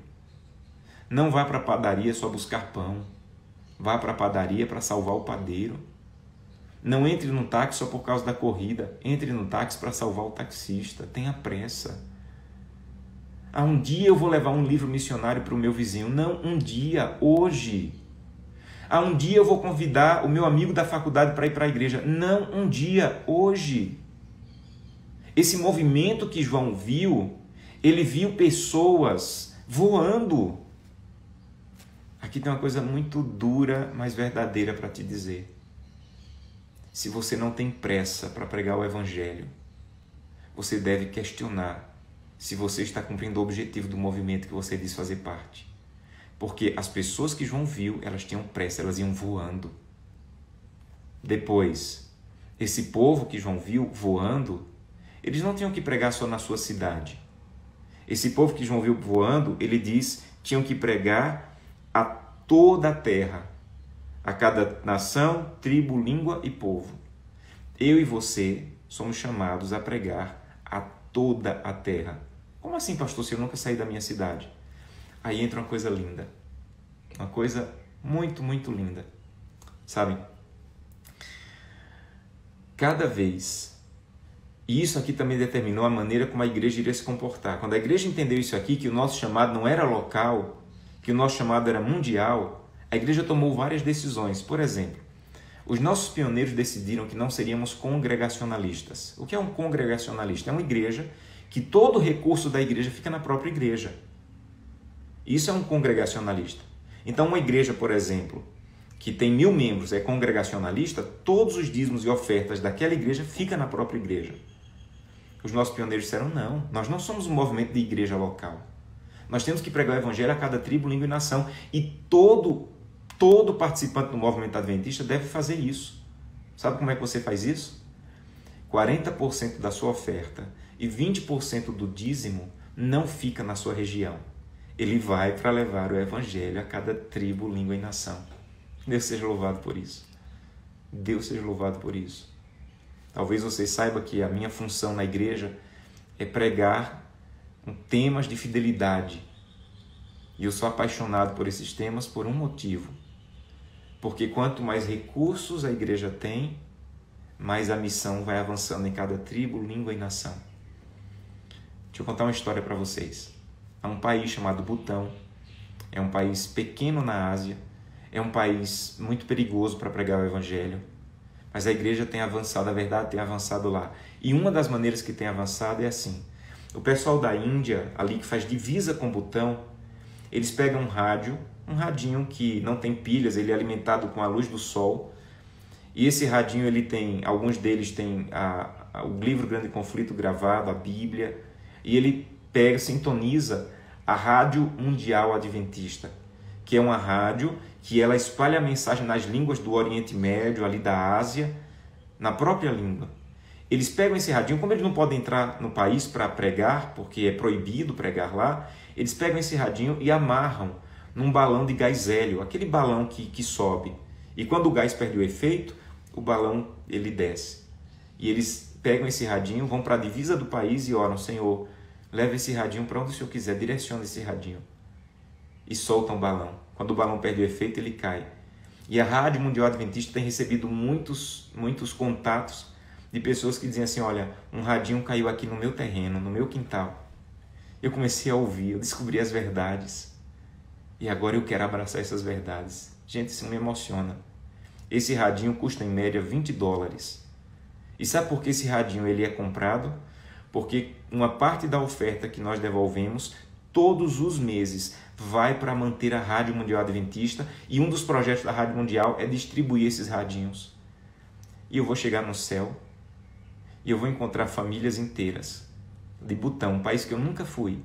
Não vá para a padaria só buscar pão. Vá para a padaria para salvar o padeiro. Não entre no táxi só por causa da corrida. Entre no táxi para salvar o taxista. Tenha pressa. Um dia eu vou levar um livro missionário para o meu vizinho. Não, um dia, hoje. Um dia eu vou convidar o meu amigo da faculdade para ir para a igreja. Não, um dia, hoje. Esse movimento que João viu, ele viu pessoas voando. Aqui tem uma coisa muito dura, mas verdadeira para te dizer. Se você não tem pressa para pregar o evangelho, você deve questionar se você está cumprindo o objetivo do movimento que você diz fazer parte. Porque as pessoas que João viu, elas tinham pressa, elas iam voando. Depois, esse povo que João viu voando, eles não tinham que pregar só na sua cidade. Esse povo que João viu voando, ele diz, tinham que pregar a toda a terra, a cada nação, tribo, língua e povo. Eu e você somos chamados a pregar a toda a terra. Como assim, pastor, se eu nunca saí da minha cidade? Aí entra uma coisa linda, uma coisa muito, muito linda. Sabe? Cada vez, e isso aqui também determinou a maneira como a igreja iria se comportar. Quando a igreja entendeu isso aqui, que o nosso chamado não era local, que o nosso chamado era mundial, a igreja tomou várias decisões. Por exemplo, os nossos pioneiros decidiram que não seríamos congregacionalistas. O que é um congregacionalista? É uma igreja que todo o recurso da igreja fica na própria igreja. Isso é um congregacionalista. Então, uma igreja, por exemplo, que tem 1000 membros, é congregacionalista, todos os dízimos e ofertas daquela igreja ficam na própria igreja. Os nossos pioneiros disseram, não, nós não somos um movimento de igreja local. Nós temos que pregar o evangelho a cada tribo, língua e nação. E todo participante do movimento adventista deve fazer isso. Sabe como é que você faz isso? 40% da sua oferta e 20% do dízimo não fica na sua região. Ele vai para levar o evangelho a cada tribo, língua e nação. Deus seja louvado por isso. Deus seja louvado por isso. Talvez você saiba que a minha função na igreja é pregar com temas de fidelidade. E eu sou apaixonado por esses temas por um motivo. Porque quanto mais recursos a igreja tem, mais a missão vai avançando em cada tribo, língua e nação. Deixa eu contar uma história para vocês. Há um país chamado Butão. É um país pequeno na Ásia. É um país muito perigoso para pregar o evangelho. Mas a igreja tem avançado, a verdade tem avançado lá. E uma das maneiras que tem avançado é assim. O pessoal da Índia, ali que faz divisa com Butão, eles pegam um radinho que não tem pilhas, ele é alimentado com a luz do sol. E esse radinho, ele tem, alguns deles têm o livro Grande Conflito gravado, a Bíblia, e ele pega, sintoniza a Rádio Mundial Adventista, que é uma rádio que ela espalha a mensagem nas línguas do Oriente Médio, ali da Ásia, na própria língua. Eles pegam esse radinho, como eles não podem entrar no país para pregar, porque é proibido pregar lá, eles pegam esse radinho e amarram num balão de gás hélio, aquele balão que sobe. E quando o gás perde o efeito, o balão ele desce. E eles pegam esse radinho, vão para a divisa do país e oram, Senhor, leva esse radinho para onde o Senhor quiser, direciona esse radinho. E soltam o balão. Quando o balão perde o efeito, ele cai. E a Rádio Mundial Adventista tem recebido muitos contatos de pessoas que dizem assim, olha, um radinho caiu aqui no meu terreno, no meu quintal. Eu comecei a ouvir, eu descobri as verdades. E agora eu quero abraçar essas verdades. Gente, isso me emociona. Esse radinho custa em média $20. E sabe por que esse radinho ele é comprado? Porque uma parte da oferta que nós devolvemos todos os meses vai para manter a Rádio Mundial Adventista, e um dos projetos da Rádio Mundial é distribuir esses radinhos. E eu vou chegar no céu e eu vou encontrar famílias inteiras de Butão, um país que eu nunca fui,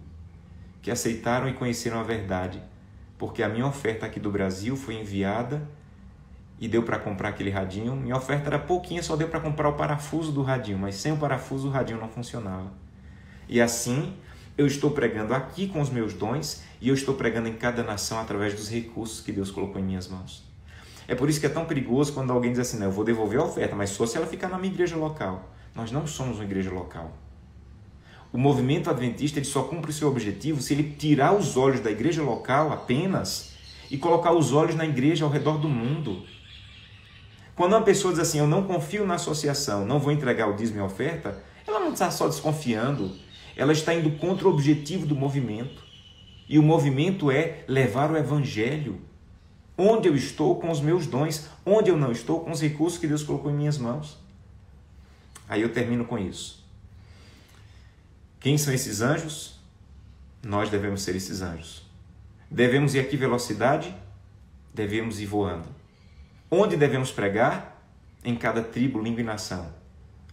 que aceitaram e conheceram a verdade, porque a minha oferta aqui do Brasil foi enviada e deu para comprar aquele radinho. Minha oferta era pouquinha, só deu para comprar o parafuso do radinho, mas sem o parafuso o radinho não funcionava. E assim eu estou pregando aqui com os meus dons, e eu estou pregando em cada nação através dos recursos que Deus colocou em minhas mãos. É por isso que é tão perigoso quando alguém diz assim, não, eu vou devolver a oferta, mas só se ela ficar na minha igreja local. Nós não somos uma igreja local. O movimento adventista ele só cumpre o seu objetivo se ele tirar os olhos da igreja local apenas e colocar os olhos na igreja ao redor do mundo. Quando uma pessoa diz assim, eu não confio na associação, não vou entregar o dízimo e a oferta, ela não está só desconfiando, ela está indo contra o objetivo do movimento. E o movimento é levar o evangelho. Onde eu estou com os meus dons, onde eu não estou com os recursos que Deus colocou em minhas mãos. Aí eu termino com isso. Quem são esses anjos? Nós devemos ser esses anjos. Devemos ir aqui velocidade? Devemos ir voando. Onde devemos pregar? Em cada tribo, língua e nação.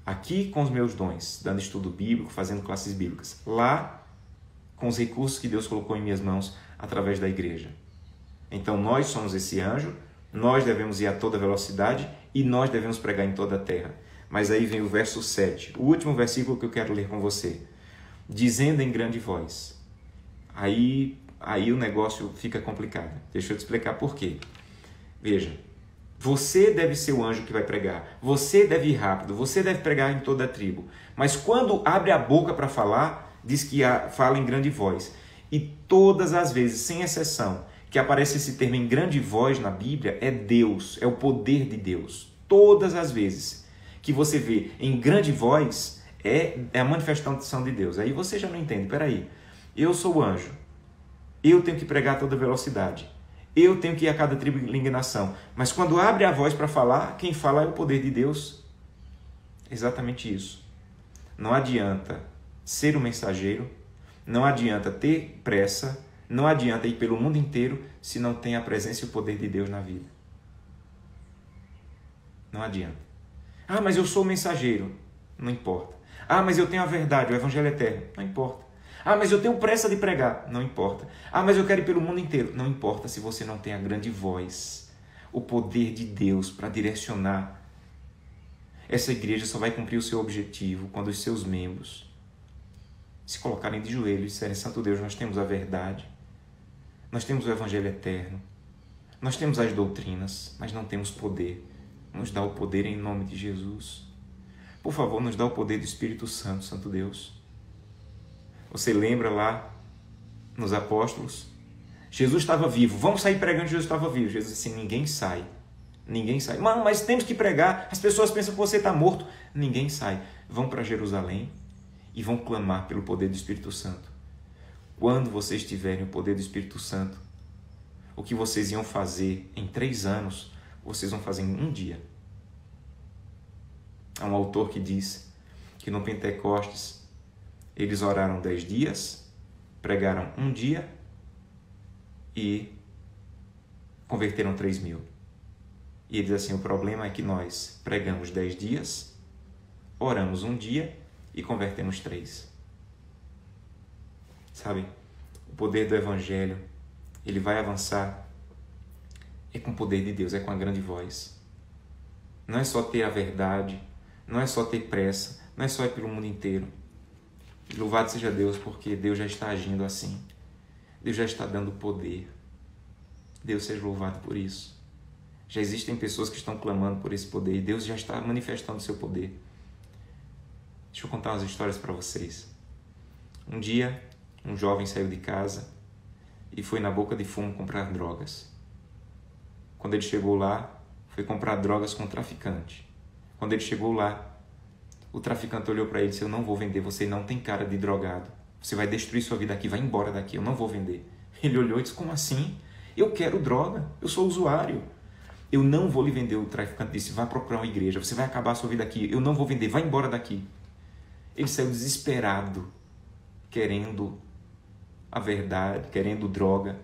Aqui com os meus dons, dando estudo bíblico, fazendo classes bíblicas. Lá, com os recursos que Deus colocou em minhas mãos através da igreja. Então nós somos esse anjo, nós devemos ir a toda velocidade e nós devemos pregar em toda a terra. Mas aí vem o verso 7, o último versículo que eu quero ler com você. Dizendo em grande voz. Aí o negócio fica complicado. Deixa eu te explicar por quê. Veja, você deve ser o anjo que vai pregar. Você deve ir rápido, você deve pregar em toda a tribo. Mas quando abre a boca para falar, diz que fala em grande voz. E todas as vezes, sem exceção, que aparece esse termo em grande voz na Bíblia, é Deus, é o poder de Deus. Todas as vezes que você vê em grande voz, é a manifestação de Deus. Aí você já não entende, peraí, eu sou o anjo, eu tenho que pregar a toda velocidade, eu tenho que ir a cada tribo e língua e nação, mas quando abre a voz para falar, quem fala é o poder de Deus. Exatamente isso. Não adianta ser um mensageiro, não adianta ter pressa, não adianta ir pelo mundo inteiro se não tem a presença e o poder de Deus na vida. Não adianta. Ah, mas eu sou mensageiro. Não importa. Ah, mas eu tenho a verdade, o evangelho eterno. Não importa. Ah, mas eu tenho pressa de pregar. Não importa. Ah, mas eu quero ir pelo mundo inteiro. Não importa se você não tem a grande voz, o poder de Deus para direcionar. Essa igreja só vai cumprir o seu objetivo quando os seus membros se colocarem de joelhos e disserem, Santo Deus, nós temos a verdade, nós temos o evangelho eterno, nós temos as doutrinas, mas não temos poder. Nos dá o poder em nome de Jesus. Por favor, nos dá o poder do Espírito Santo, Santo Deus. Você lembra lá nos apóstolos? Jesus estava vivo. Vamos sair pregando, Jesus estava vivo. Jesus disse, ninguém sai. Ninguém sai. Mano, mas temos que pregar. As pessoas pensam que você está morto. Ninguém sai. Vão para Jerusalém e vão clamar pelo poder do Espírito Santo. Quando vocês tiverem o poder do Espírito Santo, o que vocês iam fazer em 3 anos, vocês vão fazer em 1 dia. Há um autor que diz que no Pentecostes eles oraram 10 dias, pregaram 1 dia e converteram 3.000. E ele diz assim, o problema é que nós pregamos 10 dias, oramos 1 dia e convertemos 3. Sabe, o poder do Evangelho, ele vai avançar, é com o poder de Deus, é com a grande voz. Não é só ter a verdade, não é só ter pressa, não é só ir pelo mundo inteiro. Louvado seja Deus, porque Deus já está agindo assim. Deus já está dando poder. Deus seja louvado por isso. Já existem pessoas que estão clamando por esse poder e Deus já está manifestando o seu poder. Deixa eu contar umas histórias para vocês. Um dia, um jovem saiu de casa e foi na Boca de Fumo comprar drogas. Quando ele chegou lá, foi comprar drogas com um traficante. Quando ele chegou lá, o traficante olhou para ele e disse, eu não vou vender, você não tem cara de drogado. Você vai destruir sua vida aqui, vai embora daqui, eu não vou vender. Ele olhou e disse, como assim? Eu quero droga, eu sou usuário. Eu não vou lhe vender. O traficante disse, vá procurar uma igreja, você vai acabar a sua vida aqui. Eu não vou vender, vai embora daqui. Ele saiu desesperado, querendo a verdade, querendo droga.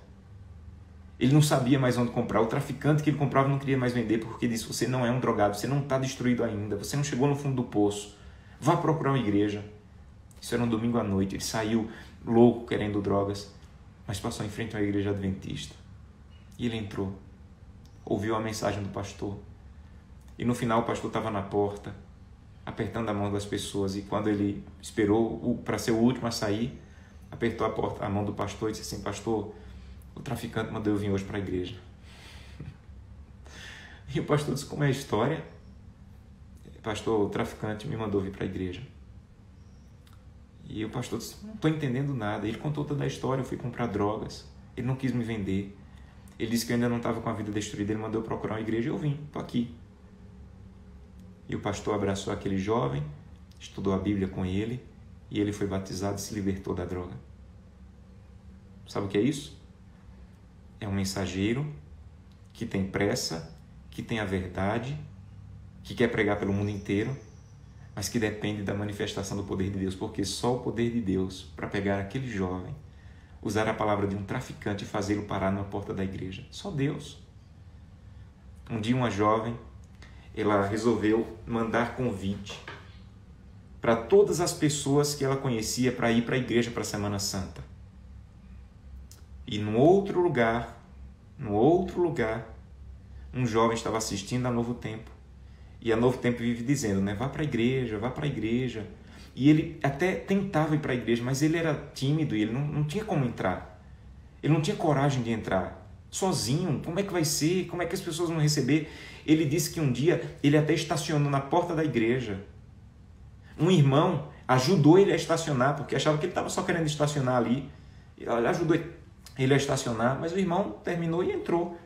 Ele não sabia mais onde comprar. O traficante que ele comprava não queria mais vender porque disse, você não é um drogado, você não está destruído ainda, você não chegou no fundo do poço. Vá procurar uma igreja. Isso era um domingo à noite. Ele saiu louco querendo drogas, mas passou em frente a uma igreja adventista. E ele entrou, ouviu a mensagem do pastor. E no final o pastor estava na porta, apertando a mão das pessoas. E quando ele esperou para ser o último a sair, apertou a mão do pastor e disse assim, pastor, o traficante mandou eu vir hoje para a igreja. E o pastor disse, como é a história? Pastor, o traficante me mandou vir para a igreja. E o pastor disse, não estou entendendo nada. Ele contou toda a história, eu fui comprar drogas. Ele não quis me vender. Ele disse que eu ainda não estava com a vida destruída. Ele mandou eu procurar uma igreja e eu vim, estou aqui. E o pastor abraçou aquele jovem, estudou a Bíblia com ele, e ele foi batizado e se libertou da droga. Sabe o que é isso? É um mensageiro que tem pressa, que tem a verdade, que quer pregar pelo mundo inteiro, mas que depende da manifestação do poder de Deus, porque só o poder de Deus para pegar aquele jovem, usar a palavra de um traficante e fazê-lo parar na porta da igreja. Só Deus. Um dia uma jovem, ela resolveu mandar convite para todas as pessoas que ela conhecia para ir para a igreja para a Semana Santa. E no outro lugar, um jovem estava assistindo a Novo Tempo. E a Novo Tempo vive dizendo, né? Vá para a igreja, vá para a igreja. E ele até tentava ir para a igreja, mas ele era tímido e ele não tinha como entrar. Ele não tinha coragem de entrar. Sozinho, como é que vai ser? Como é que as pessoas vão receber? Ele disse que um dia ele até estacionou na porta da igreja. Um irmão ajudou ele a estacionar, porque achava que ele estava só querendo estacionar ali. Ele ajudou ele a estacionar, mas o irmão terminou e entrou.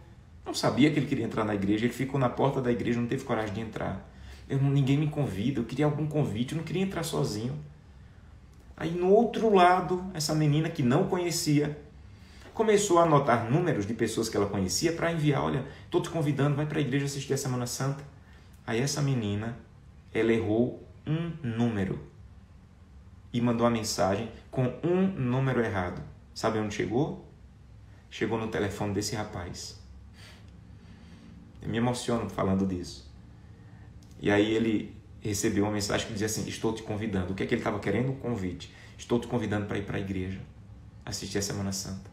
Não sabia que ele queria entrar na igreja, ele ficou na porta da igreja, não teve coragem de entrar. Ninguém me convida, eu queria algum convite, eu não queria entrar sozinho. Aí no outro lado, essa menina que não conhecia, começou a anotar números de pessoas que ela conhecia para enviar, olha, estou te convidando, vai para a igreja assistir a Semana Santa. Aí essa menina, ela errou um número e mandou a mensagem com um número errado. Sabe onde chegou? Chegou no telefone desse rapaz. Eu me emociono falando disso. E aí ele recebeu uma mensagem que dizia assim, estou te convidando. O que é que ele estava querendo? Um convite. Estou te convidando para ir para a igreja, assistir a Semana Santa.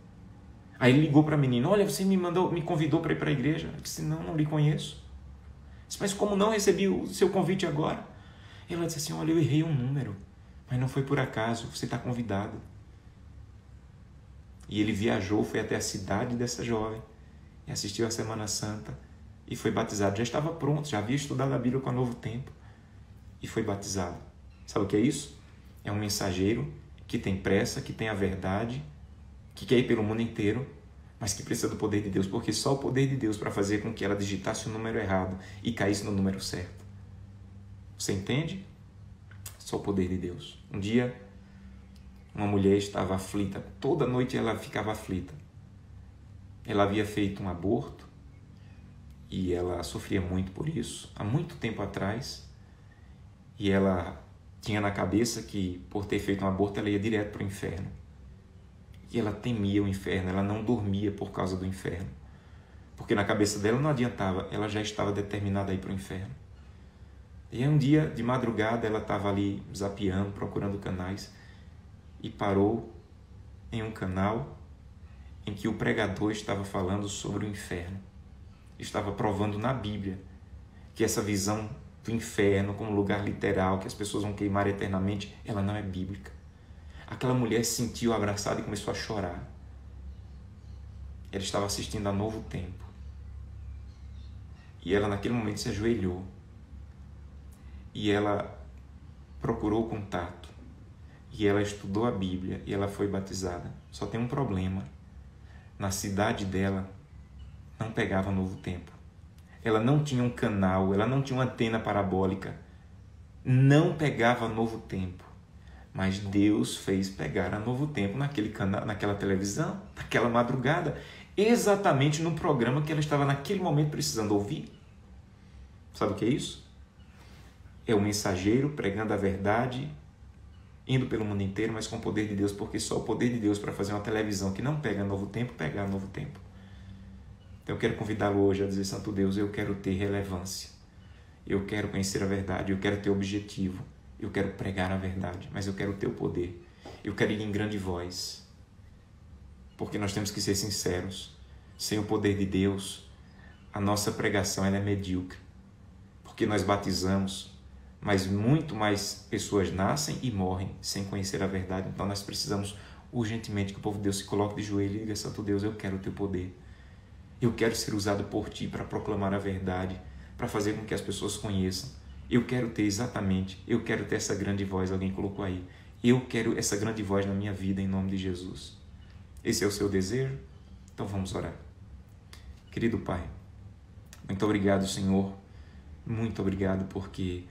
Aí ele ligou para a menina, olha, você me convidou para ir para a igreja. Eu disse, não lhe conheço. Eu disse, mas como não recebi o seu convite agora? Ela disse assim, olha, eu errei um número, mas não foi por acaso, você está convidado. E ele viajou, foi até a cidade dessa jovem, e assistiu a Semana Santa, e foi batizado. Já estava pronto, já havia estudado a Bíblia com o Novo Tempo, e foi batizado. Sabe o que é isso? É um mensageiro que tem pressa, que tem a verdade, que quer ir pelo mundo inteiro, mas que precisa do poder de Deus, porque só o poder de Deus para fazer com que ela digitasse o número errado e caísse no número certo. Você entende? Só o poder de Deus. Um dia, uma mulher estava aflita. Toda noite ela ficava aflita. Ela havia feito um aborto e ela sofria muito por isso, há muito tempo atrás. E ela tinha na cabeça que, por ter feito um aborto, ela ia direto para o inferno. E ela temia o inferno, ela não dormia por causa do inferno. Porque na cabeça dela não adiantava, ela já estava determinada a ir para o inferno. E aí um dia, de madrugada, ela estava ali zapeando, procurando canais, e parou em um canal em que o pregador estava falando sobre o inferno. Estava provando na Bíblia que essa visão do inferno como lugar literal, que as pessoas vão queimar eternamente, ela não é bíblica. Aquela mulher se sentiu abraçada e começou a chorar. Ela estava assistindo a Novo Tempo. E ela naquele momento se ajoelhou. E ela procurou contato. E ela estudou a Bíblia e ela foi batizada. Só tem um problema. Na cidade dela não pegava Novo Tempo. Ela não tinha um canal, ela não tinha uma antena parabólica. Não pegava Novo Tempo. Mas Deus fez pegar a Novo Tempo naquele canal, naquela televisão, naquela madrugada. exatamente no programa que ela estava naquele momento precisando ouvir. Sabe o que é isso? É o mensageiro pregando a verdade, indo pelo mundo inteiro, mas com o poder de Deus, porque só o poder de Deus para fazer uma televisão que não pega Novo Tempo, pega Novo Tempo. Então eu quero convidá-lo hoje a dizer: Santo Deus, eu quero ter relevância, eu quero conhecer a verdade, eu quero ter objetivo, eu quero pregar a verdade, mas eu quero ter o poder, eu quero ir em grande voz, porque nós temos que ser sinceros, sem o poder de Deus, a nossa pregação ela é medíocre, porque nós batizamos, mas muito mais pessoas nascem e morrem sem conhecer a verdade. Então nós precisamos urgentemente que o povo de Deus se coloque de joelho e diga: Santo Deus, eu quero o teu poder, eu quero ser usado por ti para proclamar a verdade, para fazer com que as pessoas conheçam. Eu quero ter eu quero ter essa grande voz, alguém colocou aí, eu quero essa grande voz na minha vida em nome de Jesus. Esse é o seu desejo? Então vamos orar. Querido Pai, muito obrigado, Senhor, muito obrigado, porque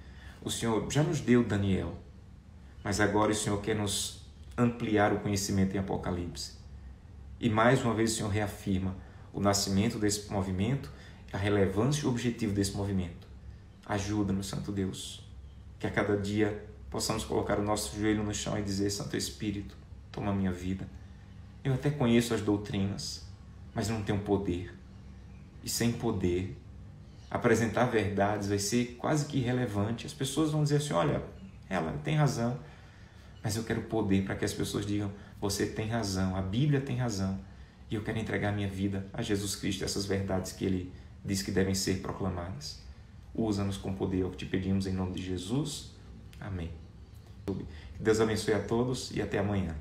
o Senhor já nos deu Daniel, mas agora o Senhor quer nos ampliar o conhecimento em Apocalipse. E mais uma vez o Senhor reafirma o nascimento desse movimento, a relevância e o objetivo desse movimento. Ajuda-nos, Santo Deus, que a cada dia possamos colocar o nosso joelho no chão e dizer: Santo Espírito, toma a minha vida. Eu até conheço as doutrinas, mas não tenho poder. E sem poder, apresentar verdades vai ser quase que irrelevante. As pessoas vão dizer assim: olha, ela tem razão, mas eu quero poder para que as pessoas digam: você tem razão, a Bíblia tem razão, e eu quero entregar minha vida a Jesus Cristo, essas verdades que Ele diz que devem ser proclamadas. Usa-nos com poder, é o que te pedimos em nome de Jesus. Amém. Que Deus abençoe a todos e até amanhã.